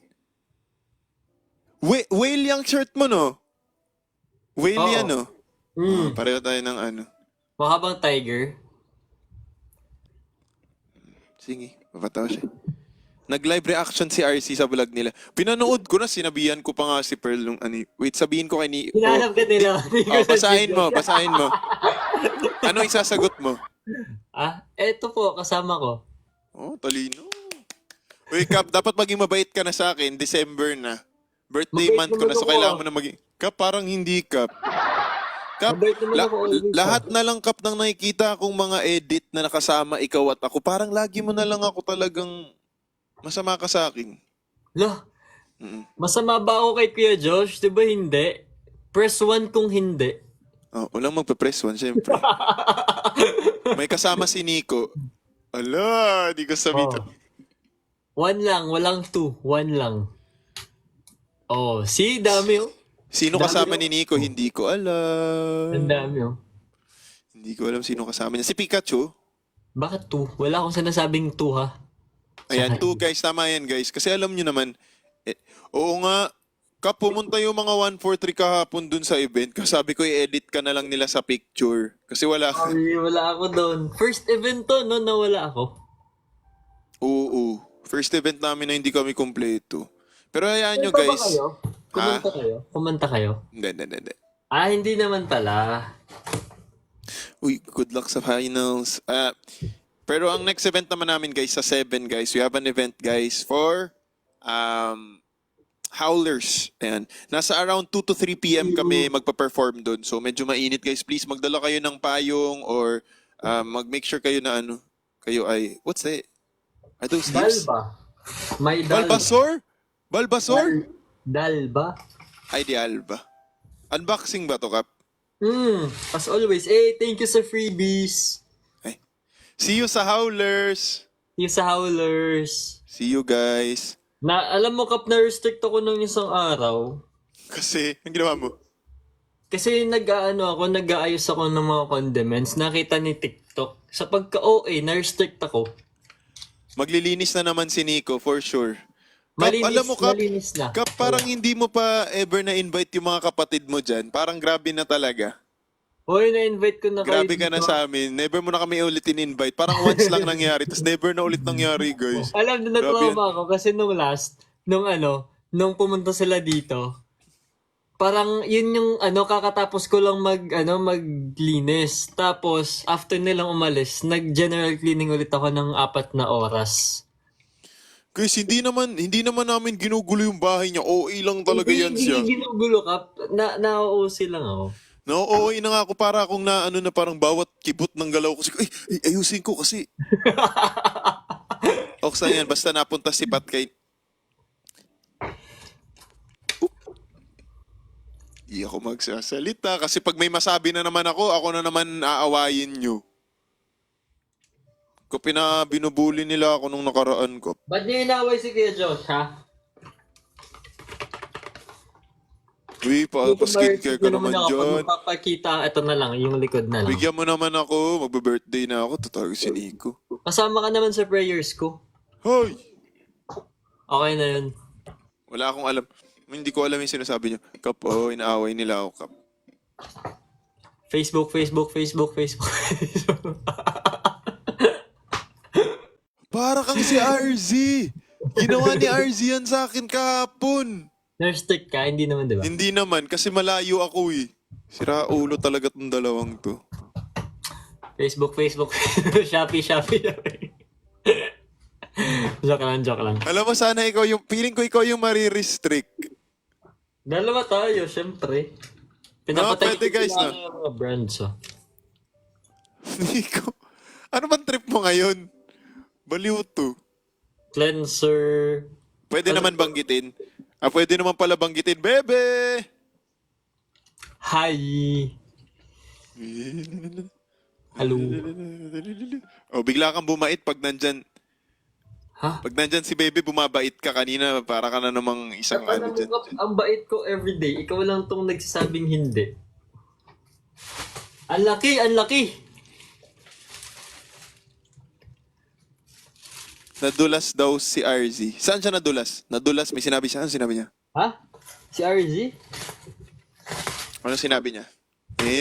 Speaker 2: Whale yung shirt mo, no? Whale
Speaker 4: Oo.
Speaker 2: yan, no? Pareho tayo ng ano.
Speaker 4: Mahabang tiger.
Speaker 2: Sige, mapatawa siya. Nag-live reaction si RC sa vlog nila. Pinanood ko na, sinabihan ko pa nga si Pearl nung ano. Wait, sabihin ko kay Nico.
Speaker 4: Hinahanap ka nila.
Speaker 2: Basahin mo. Ano isasagot mo?
Speaker 4: Eto po, kasama ko.
Speaker 2: Oh, talino. Uy, Kap, dapat maging mabait ka na sa akin. December na. Birthday
Speaker 4: Mabait
Speaker 2: month ko na,
Speaker 4: naman
Speaker 2: so
Speaker 4: ako,
Speaker 2: kailangan mo na maging... Kap, parang hindi, Kap. Kap,
Speaker 4: Mabait naman ako always,
Speaker 2: lahat na lang, Kap, nang nakikita akong mga edit na nakasama ikaw at ako, parang lagi mo na lang ako talagang masama ka sa akin.
Speaker 4: Lah,
Speaker 2: Mm-mm.
Speaker 4: masama ba ako kay Kuya Josh? Di ba hindi? Press 1 kung hindi.
Speaker 2: Oh, walang magpe-press one, syempre. May kasama si Nico. Ala, di ko sabihin.
Speaker 4: Oh. 1 lang, walang 2. 1 lang. Oh, see, dami oh.
Speaker 2: Sino
Speaker 4: Dami
Speaker 2: kasama
Speaker 4: yun.
Speaker 2: ni Nico? Hindi ko alam.
Speaker 4: Ang dami oh.
Speaker 2: Hindi ko alam sino kasama niya. Si Pikachu.
Speaker 4: Bakit 2? Wala akong sinasabing 2 ha.
Speaker 2: Ayan, 2 guys. Tama yan guys. Kasi alam nyo naman, oo nga, Kap, pumunta yung mga 143 kahapon dun sa event. Kasabi ko, i-edit ka na lang nila sa picture. Kasi wala ka.
Speaker 4: Ay, wala ako doon. First event to, no, nawala ako.
Speaker 2: Oo. First event namin na hindi kami kompleto. Pero hayaan nyo
Speaker 4: Kumanta ba
Speaker 2: guys.
Speaker 4: kayo? Kumanta kayo? Kumanta kayo?
Speaker 2: Hindi.
Speaker 4: Hindi naman pala.
Speaker 2: Uy, good luck sa finals. Pero ang next event naman namin guys, sa 7 guys, we have an event guys for Howlers. Ayan. Nasa around 2 to 3 p.m. kami magpa-perform doon. So medyo mainit guys. Please magdala kayo ng payong or mag-make sure kayo na ano, kayo ay, what's that? Are those leaves?
Speaker 4: Dalba. May dalba.
Speaker 2: Balbasor?
Speaker 4: Dalba.
Speaker 2: Ay, di Alba. Unboxing ba to, Kap?
Speaker 4: As always, thank you sa freebies.
Speaker 2: Ay. See you sa Howlers.
Speaker 4: See you sa Howlers.
Speaker 2: See you guys.
Speaker 4: Alam mo, Kap, na-restrict ako ng isang araw.
Speaker 2: Kasi, ang ginawa mo?
Speaker 4: Kasi nag-aayos ako ng mga condiments. Nakita ni TikTok. Sa pagka-OA, na-restrict ako.
Speaker 2: Maglilinis na naman si Nico, for sure. Kap, alam mo, Kap,
Speaker 4: malinis na.
Speaker 2: Kap, parang hindi mo pa ever na-invite yung mga kapatid mo dyan. Parang grabe na talaga.
Speaker 4: Hoy, na-invite ko na kayo
Speaker 2: Grabe ka na
Speaker 4: dito.
Speaker 2: sa amin. Never mo na kami ulit in-invite. Parang once lang nangyari, tapos never na ulit nangyari, guys.
Speaker 4: Alam na
Speaker 2: Grabe
Speaker 4: natuwa ako kasi nung pumunta sila dito, parang yun yung kakatapos ko lang maglinis. Tapos after nilang umalis, nag-general cleaning ulit ako ng 4 na oras.
Speaker 2: Guys, hindi naman namin ginugulo yung bahay niya. OA lang talaga yan siya.
Speaker 4: Hindi ginugulo ka. Na-OC lang ako.
Speaker 2: No, OA na nga ako para akong na parang bawat kibot ng galaw ko. Ayusin ko kasi. Oksan yan, basta napunta si Pat kay... Hindi ako magsasalita kasi pag may masabi na naman ako na naman aawayin nyo. Kung binubuli nila ako nung nakaraan ko.
Speaker 4: Ba't niyo inaway si Kuya Josh, ha?
Speaker 2: Uy, pa-skincare ka naman dyan.
Speaker 4: Magpapakita, ito na lang, yung likod na lang.
Speaker 2: Bigyan mo naman ako, magbe-birthday na ako, tatawag si Nico.
Speaker 4: Kasama ka naman sa prayers ko.
Speaker 2: Hoy!
Speaker 4: Okay na yun.
Speaker 2: Wala akong alam. Hindi ko alam yung sinasabi niyo. Kap, inaaway nila ako, Kap.
Speaker 4: Facebook.
Speaker 2: Para kang si RZ! Ginawa ni RZ yan sa akin kahapon.
Speaker 4: Nurse-stick ka, hindi naman, di ba?
Speaker 2: Hindi naman, kasi malayo ako eh. Sira ulo talaga tong dalawang to.
Speaker 4: Facebook. Shopee. Joke lang.
Speaker 2: Alam mo, sana ikaw yung, feeling ko ikaw yung marirestrict.
Speaker 4: Dalawa tayo, syempre. Pinapatay
Speaker 2: pwede, guys,
Speaker 4: na
Speaker 2: no?
Speaker 4: yung mga brands,
Speaker 2: Nico, ano bang trip mo ngayon? Baliw to.
Speaker 4: Cleanser.
Speaker 2: Pwede naman banggitin. Pwede naman pala banggitin. Bebe!
Speaker 4: Hi. Hello.
Speaker 2: Bigla kang bumait pag nandyan.
Speaker 4: Ha?
Speaker 2: Pag nandyan si Bebe, bumabait ka kanina. Para ka na namang isang ano dyan.
Speaker 4: Ang bait ko everyday. Ikaw lang tong nagsasabing hindi. Ang laki.
Speaker 2: Nadulas daw si RZ. Saan siya nadulas? Nadulas, may sinabi siya. Ano sinabi niya?
Speaker 4: Ha? Si RZ?
Speaker 2: Ano sinabi niya?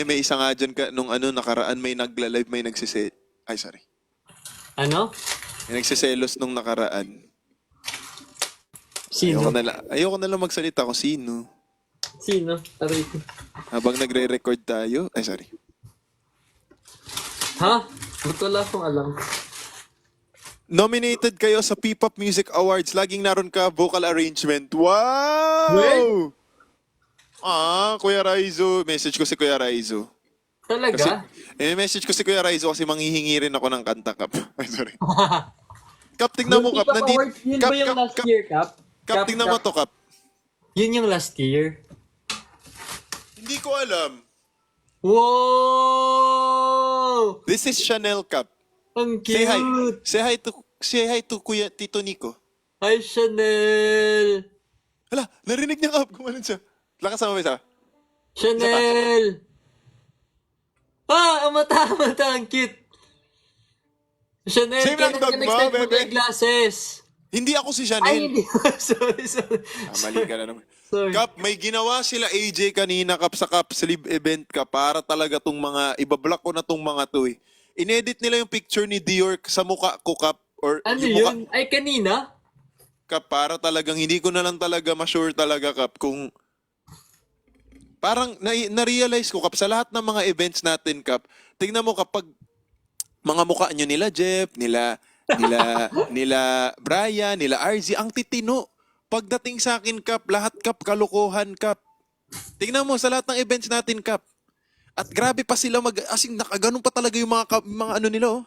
Speaker 2: May isa nga dyan nung nakaraan may nagla-live, may Ay, sorry.
Speaker 4: Ano?
Speaker 2: May nagsiselos nung nakaraan.
Speaker 4: Sino?
Speaker 2: Ayoko na lang magsalita kung sino.
Speaker 4: Sino? Aray ko.
Speaker 2: Habang nagre-record tayo. Ay, sorry.
Speaker 4: Ha? Ba't wala akong alam?
Speaker 2: Nominated kayo sa P-Pop Music Awards. Laging naroon ka, vocal arrangement. Wow!
Speaker 4: Wait!
Speaker 2: Kuya Raizo. Message ko si Kuya Raizo.
Speaker 4: Talaga?
Speaker 2: Message ko si Kuya Raizo kasi manghihingi rin ako ng kanta, Kap. Ay, sorry. Kap, tingnan mo, Kap.
Speaker 4: Yun ba yung last year, Kap?
Speaker 2: Kap, tingnan mo to, Kap.
Speaker 4: Yun yung last year?
Speaker 2: Hindi ko alam.
Speaker 4: Wow!
Speaker 2: This is Chanel, Kap.
Speaker 4: Ang
Speaker 2: Say hi.
Speaker 4: cute!
Speaker 2: Say hi to Kuya Tito Nico.
Speaker 4: Hi, Chanel!
Speaker 2: Hala, narinig niya, Kap. Kumanan siya. Lakas mo, isa.
Speaker 4: Chanel! Ang mata, ang cute! Chanel,
Speaker 2: Same lang
Speaker 4: kailan ka
Speaker 2: dog mo,
Speaker 4: nag-start
Speaker 2: bebe.
Speaker 4: mag-glasses?
Speaker 2: Hindi ako si
Speaker 4: Ay,
Speaker 2: Chanel.
Speaker 4: hindi. sorry.
Speaker 2: Mali ka na naman.
Speaker 4: Sorry.
Speaker 2: Kap, may ginawa sila AJ kanina, Kap, sa Kap Sleep event ka para talaga tong mga, ibablock ko na tong mga to eh. Inedit nila yung picture ni Dior sa mukha ko, Kap. Or
Speaker 4: Ano
Speaker 2: yung mukha,
Speaker 4: yun? Ay, kanina?
Speaker 2: Kap, para talagang hindi ko na lang talaga ma-sure talaga, Kap, kung parang na-realize ko, Kap, sa lahat ng mga events natin, Kap, tingnan mo kapag mga mukha nyo nila Jeff, nila Brian, nila RZ, ang titino. Pagdating sa akin, Kap, lahat, Kap, kalokohan, Kap. Tingnan mo sa lahat ng events natin, Kap. At grabe pa sila asing nakaganon pa talaga yung mga ano nila, oh.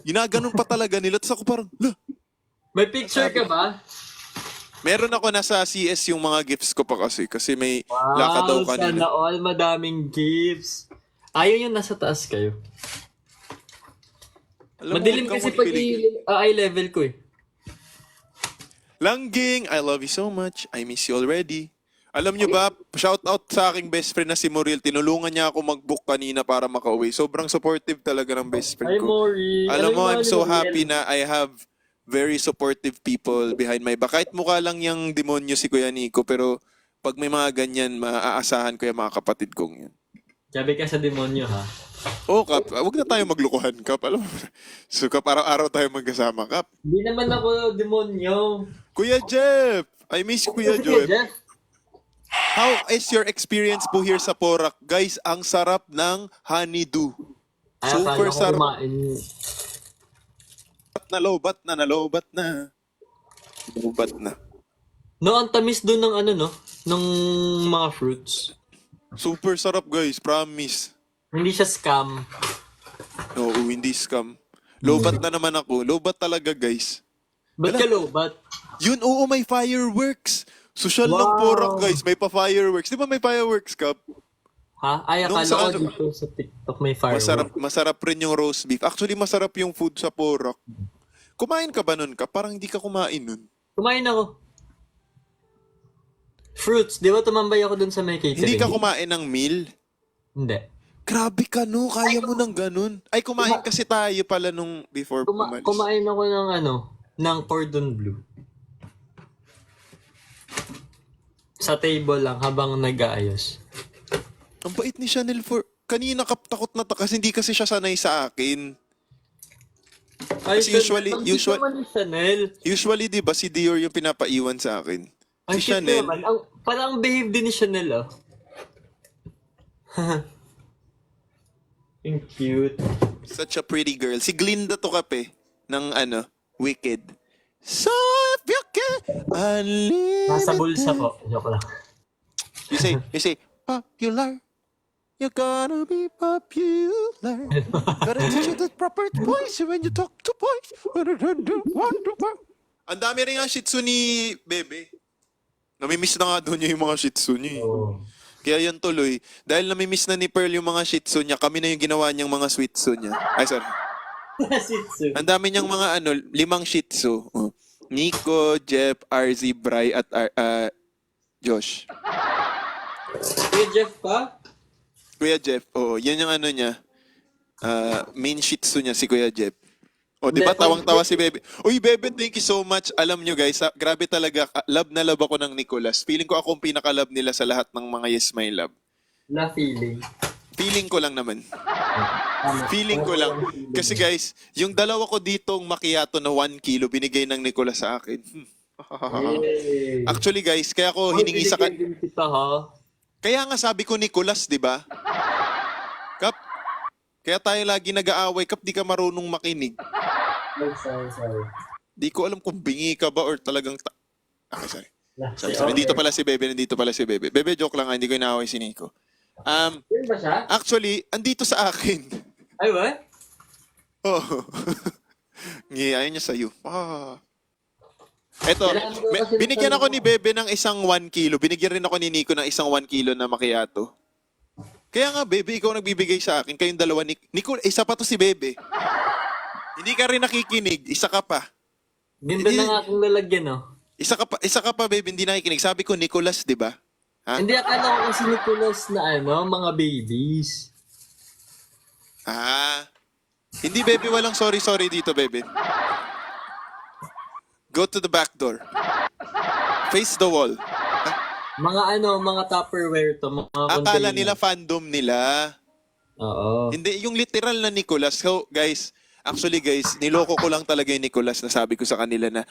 Speaker 2: Ginaganon pa talaga nila. Tapos ako parang,
Speaker 4: May picture ka ba?
Speaker 2: meron ako nasa CS yung mga gifts ko pa kasi may lakad daw
Speaker 4: Wow,
Speaker 2: kanina.
Speaker 4: sana all. Madaming gifts. Ayaw yung nasa taas kayo.
Speaker 2: Alam mo,
Speaker 4: Madilim
Speaker 2: huwag kang
Speaker 4: kasi pag
Speaker 2: magpilig.
Speaker 4: eye level ko eh.
Speaker 2: Langging, I love you so much. I miss you already. Alam nyo ba, shout out sa aking best friend na si Muriel. Tinulungan niya ako mag-book kanina para makauwi. Sobrang supportive talaga ng best friend
Speaker 4: Hi,
Speaker 2: ko.
Speaker 4: Mori.
Speaker 2: Alam mo, I'm so
Speaker 4: Moriel?
Speaker 2: happy na I have very supportive people behind my back. Kahit mukha lang yung demonyo si Kuya Nico, pero pag may mga ganyan, maaasahan ko yung mga kapatid kong yun.
Speaker 4: Sabi ka sa demonyo, ha?
Speaker 2: Oh, Kap, wag na tayo maglukuhan, Kap. Alam mo, so Kap, araw-araw tayo magkasama, Kap.
Speaker 4: Hindi naman ako demonyo.
Speaker 2: Kuya Jeff! I miss Kuya
Speaker 4: Kuya
Speaker 2: Jeff.
Speaker 4: Jeff?
Speaker 2: How is your experience po here sa Porac? Guys, ang sarap ng honeydew.
Speaker 4: Ay,
Speaker 2: Super
Speaker 4: akala ko
Speaker 2: sarap.
Speaker 4: kumain.
Speaker 2: Nalobat na, nalobat na. Nalobat na.
Speaker 4: No, ang tamis doon ng ano, no? Ng mga fruits.
Speaker 2: Super sarap guys, promise.
Speaker 4: Hindi siya scam.
Speaker 2: Oo, hindi scam. Lobat na naman ako. Lobat talaga guys.
Speaker 4: Ba't
Speaker 2: Wala.
Speaker 4: ka lobat?
Speaker 2: Yun, oo, may fireworks. Social ng
Speaker 4: Wow.
Speaker 2: Porac guys, may pa-fireworks. Di ba may fireworks, Kap?
Speaker 4: Ha? Ay,
Speaker 2: Nung
Speaker 4: akala
Speaker 2: sa
Speaker 4: ko
Speaker 2: ano-
Speaker 4: dito sa TikTok may firework.
Speaker 2: Masarap rin yung roast beef. Actually, masarap yung food sa Porac. Kumain ka ba nun, Kap? Parang hindi ka kumain nun.
Speaker 4: Kumain ako. Fruits, di ba tumambay ako dun sa may catering?
Speaker 2: Hindi ka kumain ng meal?
Speaker 4: Hindi.
Speaker 2: Grabe ka no, kaya mo ng ganun. Ay, kumain kasi tayo pala nung before pumalis.
Speaker 4: Kumain ako ng ng cordon bleu. Sa table lang habang nag-aayos.
Speaker 2: Ang bait ni Chanel for... Kanina takot na kasi hindi kasi siya sanay sa akin.
Speaker 4: Ay,
Speaker 2: Kasi usually-
Speaker 4: naman ni Chanel.
Speaker 2: Usually, di ba, si Dior yung pinapaiwan sa akin.
Speaker 4: Ang
Speaker 2: Si
Speaker 4: cute
Speaker 2: Chanel,
Speaker 4: naman. Parang behave din ni Chanel, oh. Ang cute.
Speaker 2: such a pretty girl. Si Glinda to kape ng Wicked. So if you can unlimited.
Speaker 4: Nasa bulsa po. Joke lang.
Speaker 2: You say, popular. You're gonna be popular. Gotta teach you the proper voice when you talk to boys. Ang dami rin nga shih tzu ni Bebe. Namimiss na nga doon yung mga shih tzu niya.
Speaker 4: Oh.
Speaker 2: Kaya yun tuloy. Dahil namimiss na ni Pearl yung mga shih tzu niya, kami na yung ginawa niyang mga sweet tzu niya. Ay, sorry.
Speaker 4: Shih Tzu.
Speaker 2: Ang dami niyang mga 5 shih tzu. Oh. Nico, Jeff, RZ, Bry, at Josh.
Speaker 4: Kuya Jeff pa?
Speaker 2: Kuya Jeff, oo. Yan yung niya. Main shih tzu niya, si Kuya Jeff. O, di ba
Speaker 4: Hindi,
Speaker 2: tawang-tawa si Bebe? Uy, Bebe, thank you so much. Alam nyo guys, grabe talaga. Love na love ako ng Nicolas. Feeling ko ako ang pinaka-love nila sa lahat ng mga Yes My Love.
Speaker 4: Na feeling.
Speaker 2: Feeling ko lang naman.
Speaker 4: Tama.
Speaker 2: Feeling ko lang. Kasi guys, yung dalawa ko ditong macchiato na 1 kilo, binigay ng Nicolas sa akin.
Speaker 4: Yay.
Speaker 2: Actually guys, kaya ako hiningi sa
Speaker 4: binigyan din kita, ha?
Speaker 2: Kaya nga sabi ko Nicolas, di ba? Kap, kaya tayo lagi nag-aaway. Kap, di ka marunong makinig.
Speaker 4: Ay, sorry.
Speaker 2: Di ko alam kung bingi ka ba or talagang... Okay, sorry. Sorry.
Speaker 4: Okay.
Speaker 2: Nandito pala si Bebe, nandito pala si Bebe. Bebe, joke lang, hindi ko inaaway si Nico.
Speaker 4: Yun ba siya?
Speaker 2: Actually, andito sa akin.
Speaker 4: Ay, what?
Speaker 2: Oh. Ayaw niya sa'yo. Eto,
Speaker 4: Kailangan ko kasi
Speaker 2: binigyan
Speaker 4: ng-
Speaker 2: ako ni Bebe ng isang 1 kilo. Binigyan rin ako ni Nico ng isang 1 kilo na macchiato. Kaya nga, Bebe, ikaw nagbibigay sa akin. Kayong dalawa. Nico, isa pa to si Bebe. Hindi ka rin nakikinig. Isa ka pa.
Speaker 4: Ganda
Speaker 2: Hindi-
Speaker 4: ng aking lalagyan, oh.
Speaker 2: Isa ka pa, Bebe, hindi nakikinig. Sabi ko, Nicolas, di ba? Ha?
Speaker 4: Hindi, akala ko kasi Nicolas na mga babies.
Speaker 2: Hindi, Bebe, walang sorry dito, Bebe. Go to the back door. Face the wall.
Speaker 4: Mga Tupperware to, mga
Speaker 2: Akala
Speaker 4: container.
Speaker 2: nila fandom nila.
Speaker 4: Oo.
Speaker 2: Hindi, yung literal na Nicolas. So, guys, actually guys, niloko ko lang talaga yung Nicolas na sabi ko sa kanila na,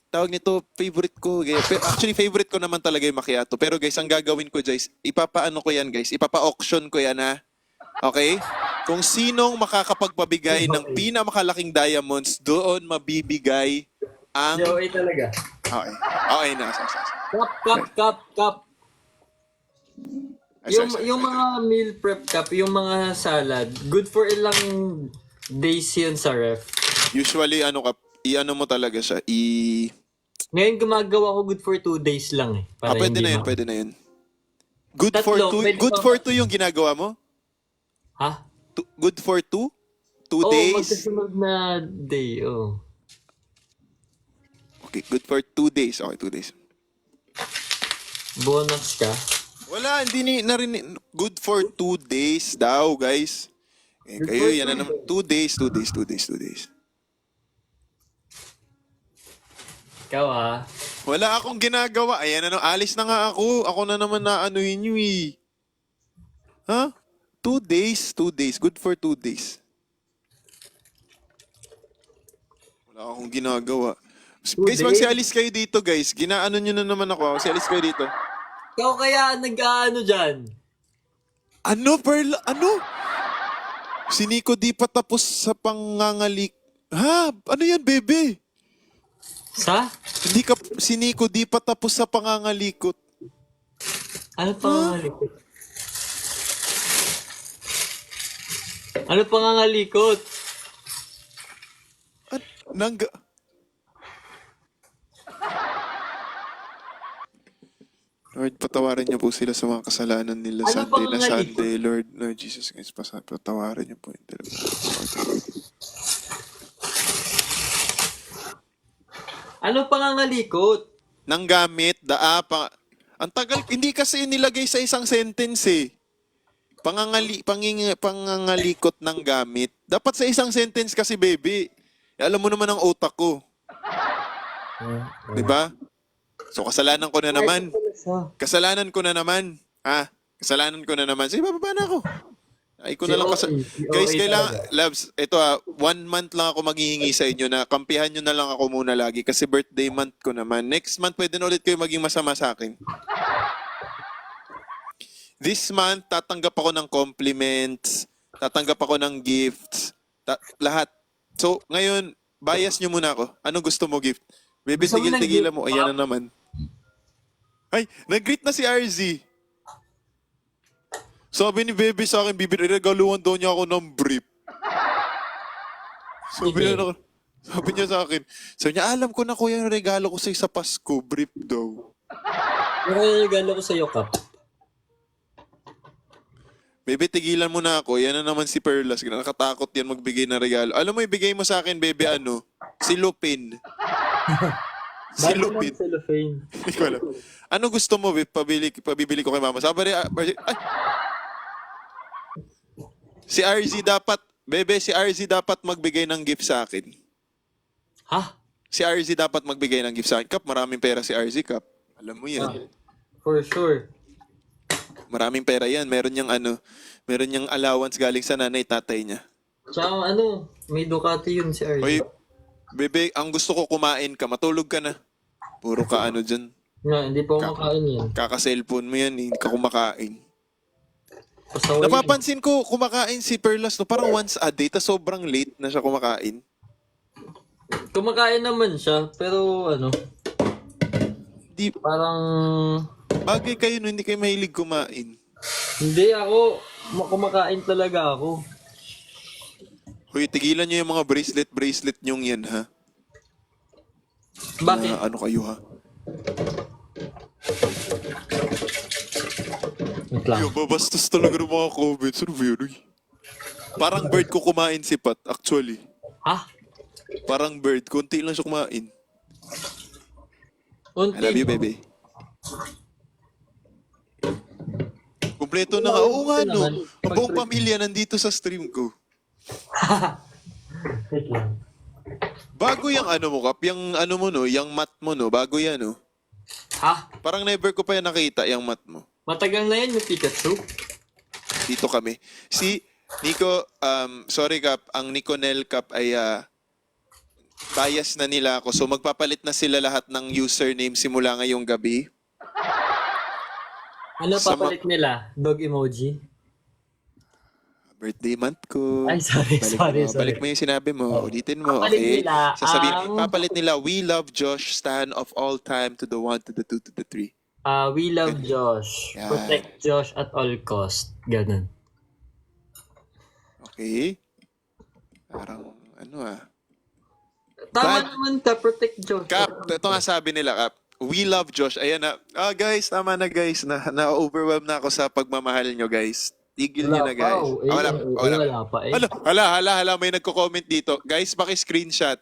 Speaker 2: tawag nito, favorite ko. Actually, favorite ko naman talaga yung macchiato. Pero guys, ang gagawin ko, guys, ipapaano ko yan, guys. Ipapa-auction ko yan, ha? Okay? Kung sinong makakapagpabigay ng pinamakalaking diamonds, doon mabibigay ang...
Speaker 4: Joey talaga.
Speaker 2: Okay. Okay na.
Speaker 4: Cup.
Speaker 2: Ay, sorry.
Speaker 4: Yung mga meal prep cup, yung mga salad, good for ilang days yan sa ref.
Speaker 2: Usually, i-ano mo talaga siya,
Speaker 4: Ngayon gumagawa ko good for 2 days lang, eh. Para
Speaker 2: pwede
Speaker 4: hindi
Speaker 2: na yun, pwede na yun. Good
Speaker 4: Tatlo,
Speaker 2: for 2
Speaker 4: pwede
Speaker 2: good
Speaker 4: ba-
Speaker 2: for 2 yung ginagawa mo?
Speaker 4: Ha?
Speaker 2: Good for 2? 2
Speaker 4: Oo,
Speaker 2: days?
Speaker 4: magkasunod na day, oh.
Speaker 2: Okay, good for 2 days. Okay, 2 days.
Speaker 4: Bonus ka.
Speaker 2: Wala, hindi narinig. Good for 2 days daw, guys. Eh,
Speaker 4: Good
Speaker 2: kayo,
Speaker 4: for
Speaker 2: yan na naman. 2 days.
Speaker 4: Ikaw, ah.
Speaker 2: Wala akong ginagawa. Ayan alis na nga ako. Ako na naman na anuhin nyo eh. Ha? 2 days. Good for 2 days. Wala akong ginagawa. Guys,
Speaker 4: days?
Speaker 2: magsialis kayo dito, guys. Ginaano nyo na naman ako. Magsialis kayo dito.
Speaker 4: Ikaw kaya nag-ano dyan?
Speaker 2: Ano, Pearl? Ano? Si Nico di pa tapos sa pangangalik. Ha? Ano yan, bebe?
Speaker 4: Sa?
Speaker 2: Hindi ka, si Nico di pa tapos sa pangangalikot.
Speaker 4: Ano pangangalikot? Ano pangangalikot?
Speaker 2: Nangga... Lord, patawarin niyo po sila sa mga kasalanan nila
Speaker 4: Ano
Speaker 2: Sunday
Speaker 4: bang
Speaker 2: na
Speaker 4: nalito?
Speaker 2: Sunday. Lord Jesus Christ, patawarin niyo po.
Speaker 4: Ano pangangalikot?
Speaker 2: Nang gamit, ang tagal, hindi kasi nilagay sa isang sentence eh. Pangangalikot ng gamit. Dapat sa isang sentence kasi, baby. Alam mo naman ang utak ko. Diba? So, kasalanan ko na naman. Kasalanan ko na naman. Kasalanan ko na naman. Sige, bababa na ako. Ay ko na lang Guys, kailangan, loves, ito 1 month lang ako maghihingi sa inyo na kampihan nyo na lang ako muna lagi kasi birthday month ko naman. Next month, pwede na ulit kayo maging masama sa akin. This month, tatanggap ako ng compliments, tatanggap ako ng gifts, lahat. So, ngayon, bias nyo muna ako. Ano gusto mo gift? Baby,
Speaker 4: Gusto mo ng
Speaker 2: tigil-tigilan
Speaker 4: gift,
Speaker 2: mo. Ayan na naman. Ay, nag-greet na si RZ. Sabi ni Baby sa akin, regaluhan daw niya ako ng brief. Sabi niya sa akin, alam ko na kuya yung regalo ko sa Pasko, brief daw.
Speaker 4: Ano regalo ko sa'yo, Kap?
Speaker 2: Baby, tigilan mo na ako. Yan na naman si Perlas. Nakatakot yan magbigay ng regalo. Alam mo, ibigay mo sa akin, baby, ano? Si Lupin. Si Lupin.
Speaker 4: Cellophane.
Speaker 2: Hindi ko alam. Ano gusto mo, babe? Pabibili ko kay mama. Sabi rin, ay! Si RZ dapat, bebe, si RZ dapat magbigay ng gift sa akin.
Speaker 4: Ha?
Speaker 2: Si RZ dapat magbigay ng gift sa akin. Kap, maraming pera si RZ, Kap. Alam mo yan.
Speaker 4: For sure.
Speaker 2: Maraming pera yan. Meron niyang allowance galing sa nanay, tatay niya.
Speaker 4: Tsaka may Ducati yun si Arlo.
Speaker 2: Oy, bebe, ang gusto ko kumain ka, matulog ka na. Puro ka dyan.
Speaker 4: Hindi pa ako makain yan.
Speaker 2: Kaka-cellphone mo yan, hindi ka kumakain.
Speaker 4: Pasaway
Speaker 2: Napapansin ko, kumakain si Perlas, no? Parang once a day, tas sobrang late na siya kumakain.
Speaker 4: Kumakain naman siya, pero
Speaker 2: Di,
Speaker 4: parang...
Speaker 2: bagay kayo, no? Hindi kayo mahilig kumain.
Speaker 4: Hindi ako, kumakain talaga ako.
Speaker 2: Hoy, tigilan niyo yung mga bracelet nyong yan, ha?
Speaker 4: Bakit?
Speaker 2: Ano kayo, ha? Yo, babastos talaga ng mga comments. Ano ba yun, uy? Parang bird ko kumain si Pat, actually.
Speaker 4: Ha?
Speaker 2: Parang bird, konti lang siya kumain.
Speaker 4: Unti.
Speaker 2: I love you, baby. Kompleto na nga. Oo nga, no? Ang buong pamilya nandito sa stream ko.
Speaker 4: Wait lang.
Speaker 2: Bago yung mo, Kap. Yung mo, no? Yung mat mo, no? Bago yan, no?
Speaker 4: Ha?
Speaker 2: Parang never ko pa yan nakita, yung mat mo.
Speaker 4: Matagal na yan yung Pikachu.
Speaker 2: Dito kami. Si Nico, sorry, Kap. Ang Niconel, Kap, ay bias na nila ako. So, magpapalit na sila lahat ng username simula ngayong gabi.
Speaker 4: Ano papalit nila? Dog emoji?
Speaker 2: Birthday month ko.
Speaker 4: Ay, sorry.
Speaker 2: Balik mo yung sinabi mo. Ulitin mo,
Speaker 4: Papalit
Speaker 2: okay?
Speaker 4: nila
Speaker 2: Papalit nila, we love Josh, stan of all time to the 1, to the 2, to the 3.
Speaker 4: We love Josh.
Speaker 2: Yan.
Speaker 4: Protect Josh at all cost. Ganun.
Speaker 2: Okay? Parang,
Speaker 4: Tama
Speaker 2: God.
Speaker 4: naman ka, protect Josh.
Speaker 2: Kap, ito nga sabi nila, Kap. We love Josh. Ayan na. Guys, tama na guys. Na-overwhelm na ako sa pagmamahal nyo, guys. Tigil nyo na, guys.
Speaker 4: Wala pa eh.
Speaker 2: Hala, may nagko-comment dito. Guys, paki-screenshot.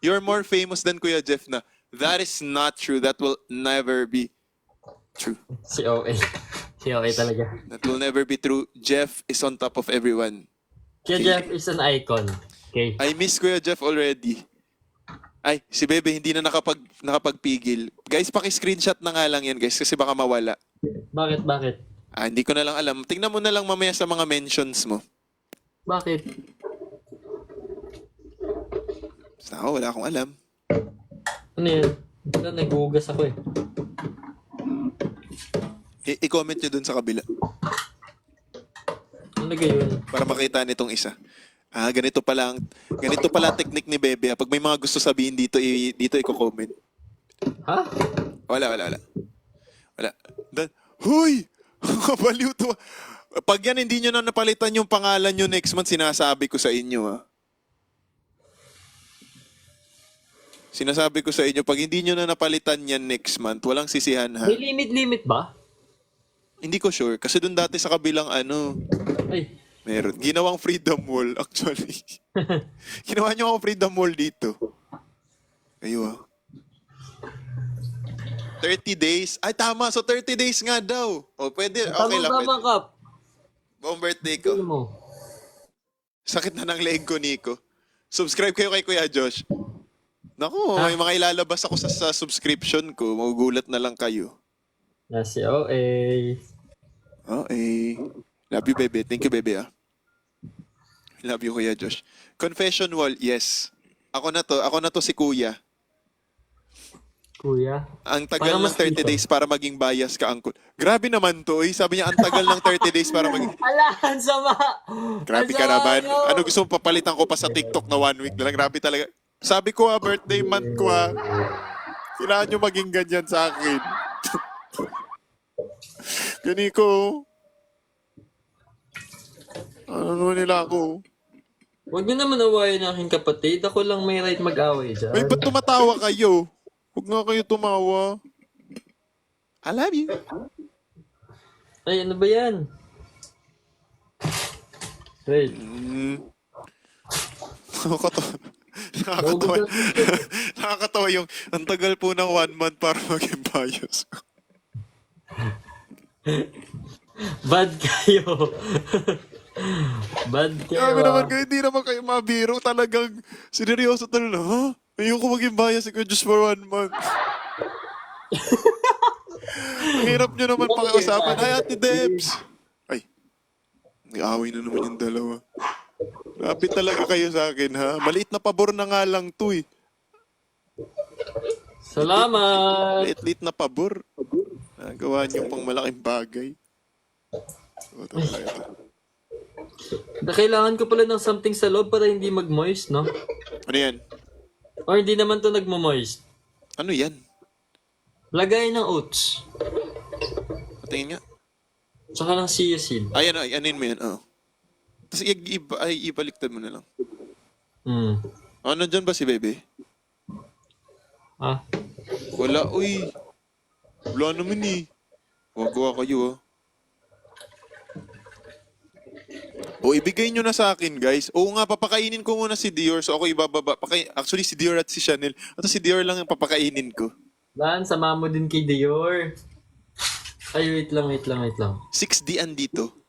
Speaker 2: You're more famous than Kuya Jeff na. That is not true. That will never be true.
Speaker 4: Si OA. Si OA talaga.
Speaker 2: That will never be true. Jeff is on top of everyone.
Speaker 4: Kaya Jeff is an icon. Okay.
Speaker 2: I miss Kuya Jeff already. Ay, si Bebe hindi na nakapagpigil. Guys, paki-screenshot na nga lang yan, guys, kasi baka mawala.
Speaker 4: Bakit?
Speaker 2: Hindi ko na lang alam. Tingnan mo na lang mamaya sa mga mentions mo.
Speaker 4: Bakit?
Speaker 2: Basta ako, wala akong alam.
Speaker 4: Ano yan? Naghugas ako eh.
Speaker 2: I-comment nyo dun sa kabila
Speaker 4: Ano yun?
Speaker 2: para makita nitong isa. Ganito pala ang technique ni Bebe. Pag may mga gusto sabihin dito, dito i-comment.
Speaker 4: Ha?
Speaker 2: Wala. Huy! Kabaliw to. Pag yan hindi nyo na napalitan yung pangalan nyo next month, sinasabi ko sa inyo Sinasabi ko sa inyo, pag hindi nyo na napalitan yan next month, walang sisihan ha.
Speaker 4: May limit ba?
Speaker 2: Hindi ko sure. Kasi dun dati sa kabilang
Speaker 4: Ay,
Speaker 2: meron. Ginawang Freedom Wall, actually. Ginawa nyo akong Freedom Wall dito. Kayo 30 days. Ay, tama. So, 30 days nga daw. O, pwede. Okay lang.
Speaker 4: tama, Kap.
Speaker 2: Buong birthday
Speaker 4: Ano
Speaker 2: ko.
Speaker 4: mo?
Speaker 2: Sakit na ng leeg ko, Nico. Subscribe kayo kay Kuya Josh. Naku, may mga ilalabas ako sa subscription ko. Magugulat na lang kayo.
Speaker 4: Nasi OA.
Speaker 2: Okay. Love you, Bebe. Thank you, Bebe, Love you, Kuya Josh. Confession wall, yes. Ako na to si Kuya.
Speaker 4: Kuya.
Speaker 2: Ang tagal
Speaker 4: Parang
Speaker 2: ng 30
Speaker 4: mas
Speaker 2: days para maging bias ka, uncle. Grabe naman to, Sabi niya, ang tagal ng 30 days para maging...
Speaker 4: Ala, ang sama!
Speaker 2: Grabe
Speaker 4: Ang
Speaker 2: ka
Speaker 4: sama,
Speaker 2: naman.
Speaker 4: no?
Speaker 2: Ano gusto mo papalitan ko pa sa TikTok na 1 week na lang? Grabe talaga. Sabi ko birthday month ko Kailangan nyo maging ganyan sa akin. Ganiko. Ano naman nila ako?
Speaker 4: Huwag niyo naman awayin ang aking kapatid. Ako lang may right mag-away dyan.
Speaker 2: Ba't tumatawa kayo? Huwag nga kayo tumawa. I love you.
Speaker 4: Ay, ano ba yan? Wait.
Speaker 2: Nakakatawa. Nakakatawa yung ang tagal po ng 1 month para maging bias.
Speaker 4: Bad kayo. Bad kayo.
Speaker 2: Grabe naman kayo, hindi naman kayo mabiro. Talagang sineryoso talaga. Ayoko maging bias ko just for 1 month. Ang hirap nyo naman pakiusapan. Hi, Ate Debs! Ay, nag-away na naman yung dalawa. Grabe talaga kayo sa akin, ha? Maliit na pabor na nga lang to,
Speaker 4: Salamat!
Speaker 2: Liit-liit na pabor. Nagawa niyo pang malaking bagay.
Speaker 4: Kailangan ko pala ng something sa loob para hindi mag-moist, no?
Speaker 2: Ano yan?
Speaker 4: Or hindi naman to nagmo-moist.
Speaker 2: Ano yan?
Speaker 4: Lagay ng oats.
Speaker 2: Patingin nga.
Speaker 4: Tsaka ng chia seed.
Speaker 2: Ayan, anin mo yan, Tapos ibaliktad mo na lang. Ano dyan ba si Bebe? Wala, uy. Wala naman Wagawa kayo, ibigay nyo na sa akin, guys. Oo nga, papakainin ko muna si Dior. So ako ibababa. Actually, si Dior at si Chanel. At si Dior lang yung papakainin ko.
Speaker 4: Dan, sama mo din kay Dior. Ay, wait lang.
Speaker 2: 6D andito.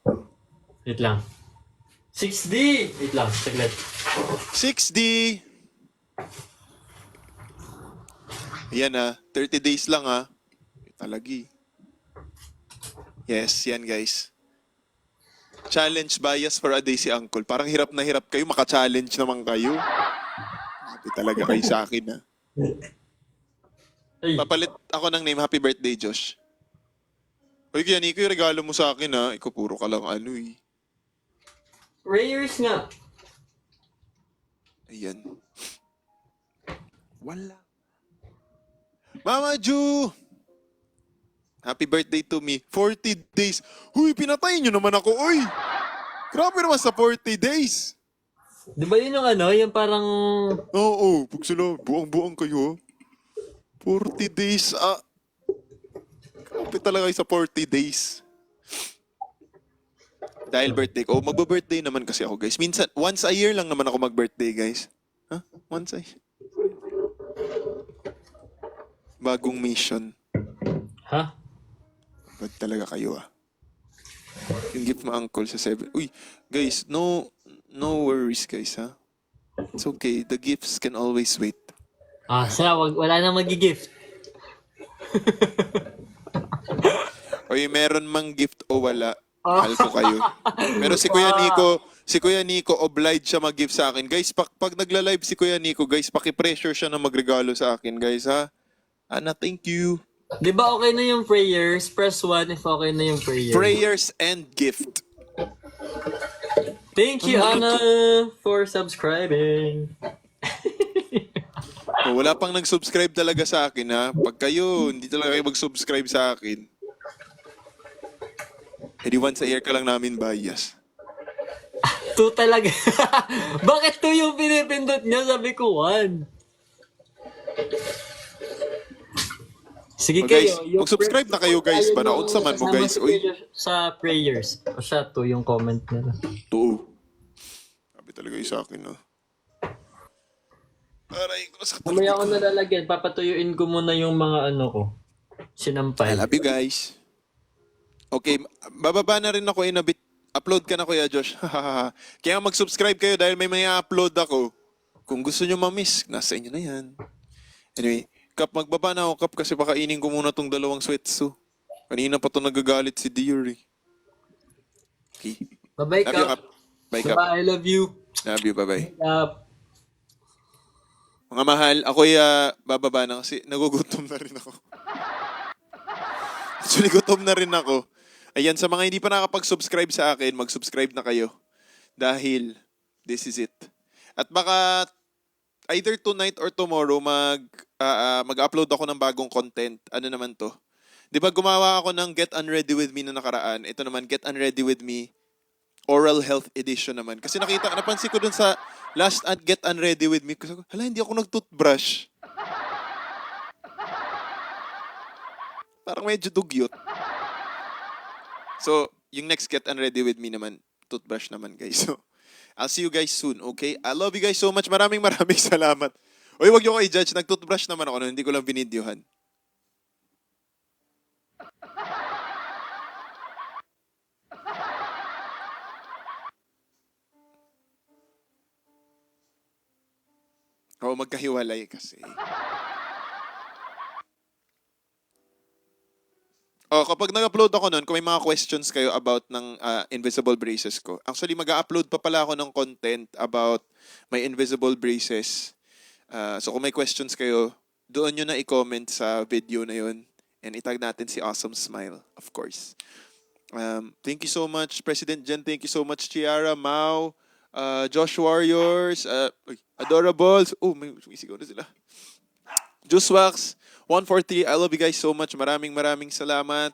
Speaker 4: Wait lang. 6D! Wait lang, saglit.
Speaker 2: 6D! Ayan 30 days lang Talagi. Yes, yan guys. Challenge bias for a day si Uncle. Parang hirap na hirap kayo. Maka-challenge naman kayo. Happy talaga kayo sa akin
Speaker 4: Ay,
Speaker 2: Papalit ako ng name. Happy birthday, Josh. Uy, kaya Nico, yung regalo mo sa akin Ikaw puro ka lang
Speaker 4: Rares nga.
Speaker 2: Ayan. Wala. Mama Ju! Happy birthday to me. 40 days. Huy, pinatay nyo naman ako, uy! Grabe naman sa 40 days.
Speaker 4: Di ba yun yung yung parang...
Speaker 2: Oo, pag sila, buang-buang kayo. 40 days, Grabe talaga kayo sa 40 days. Dahil birthday ko. Magbe-birthday naman kasi ako, guys. Minsan, once a year lang naman ako mag-birthday, guys. Once a year. Bagong mission. Bad talaga kayo Yung gift mo uncle sa 7. Uy, guys, no worries guys It's okay. The gifts can always wait.
Speaker 4: Wala nang magi-gift.
Speaker 2: Uy, meron mang gift o wala. Mahal ko kayo. Pero si Kuya Nico, obliged siya mag-gift sa akin. Guys, pag nagla-live si Kuya Nico, guys, paki-pressure siya na magregalo sa akin, guys, Ana, thank you.
Speaker 4: Di ba okay na yung prayers? Press 1 if okay na yung prayers.
Speaker 2: Prayers and gift.
Speaker 4: Thank you, Anna, for subscribing.
Speaker 2: Oh, wala pang nag-subscribe talaga sa akin ha. Pag kayo, hindi talaga kayo mag-subscribe sa akin. Edi once a year ka lang namin bias.
Speaker 4: 2 talaga. Bakit 2 yung pinipindot niya? Sabi ko 1. Sige
Speaker 2: Oh, guys,
Speaker 4: kayo.
Speaker 2: mag-subscribe na kayo, guys. Banaod sa man mo, guys. Uy.
Speaker 4: Sa prayers. O siya 2 yung comment nila.
Speaker 2: Oo. Sabi talaga yung sa akin, no? Aray ko, sakit
Speaker 4: Mamaya
Speaker 2: talaga
Speaker 4: ako nalalagyan. Papatuyuin ko muna yung mga ano ko. Sinampay.
Speaker 2: I love you guys. Okay, bababa na rin ako in a bit. Upload ka na, Kuya Josh. Kaya mag-subscribe kayo dahil may upload ako. Kung gusto nyo ma-miss, nasa inyo na yan. Anyway, Kap, magbaba na ako, Kap, kasi pakainin ko muna tong 2 sweatsu. Kanina pa to nagagalit si Dear eh. Okay.
Speaker 4: Bye-bye,
Speaker 2: Love you,
Speaker 4: Kap.
Speaker 2: Kap. Bye, Kap.
Speaker 4: Bye, I love you.
Speaker 2: Love you, bye-bye.
Speaker 4: Kap.
Speaker 2: Mga mahal, ako'y bababa na kasi nagugutom na rin ako. Actually, gutom na rin ako. Ayan, sa mga hindi pa nakapag-subscribe sa akin, mag-subscribe na kayo. Dahil, this is it. At baka, either tonight or tomorrow, mag-upload ako ng bagong content. Ano naman to? Di ba gumawa ako ng Get Unready With Me na nakaraan? Ito naman, Get Unready With Me, Oral Health Edition naman. Kasi napansin ko dun sa last Get Unready With Me, kasi hala, hindi ako nag-toothbrush. Parang medyo dugyot. So, yung next Get Unready With Me naman, toothbrush naman, guys. So, I'll see you guys soon, okay? I love you guys so much. Maraming salamat. Uy, wag niyo ko i-judge. Nag-toothbrush naman ako, hindi ko lang binidyohan. Oo, magkahiwalay kasi. Oh, kapag nag-upload ako nun, kung may mga questions kayo about ng invisible braces ko. Actually, mag-upload pa pala ako ng content about my invisible braces. So kung may questions kayo, doon nyo na i-comment sa video na yun. And itag natin si Awesome Smile, of course. Thank you so much, President Jen. Thank you so much, Chiara, Mau, Josh Warriors, Adorables. Oh, may sumisigaw na sila. Juice Wax 143, I love you guys so much. Maraming salamat.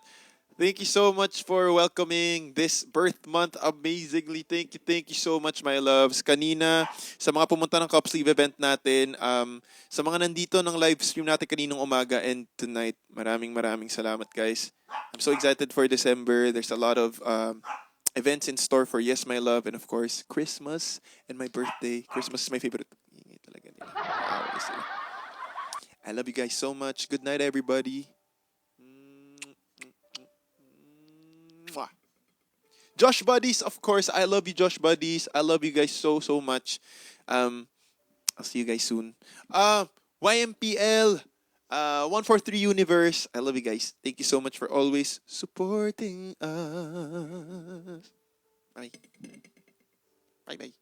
Speaker 2: Thank you so much for welcoming this birth month amazingly. Thank you so much, my loves. Kanina, sa mga pumunta ng Cup Sleeve event natin, sa mga nandito ng live stream natin kaninong umaga and tonight, maraming salamat, guys. I'm so excited for December. There's a lot of events in store for Yes, My Love, and of course, Christmas and my birthday. Christmas is my favorite. Ingay talaga nila. Kaaway sila. I love you guys so much. Good night, everybody. Mwah. Josh Buddies, of course. I love you, Josh Buddies. I love you guys so much. I'll see you guys soon. YMPL, 143 Universe. I love you guys. Thank you so much for always supporting us. Bye. Bye.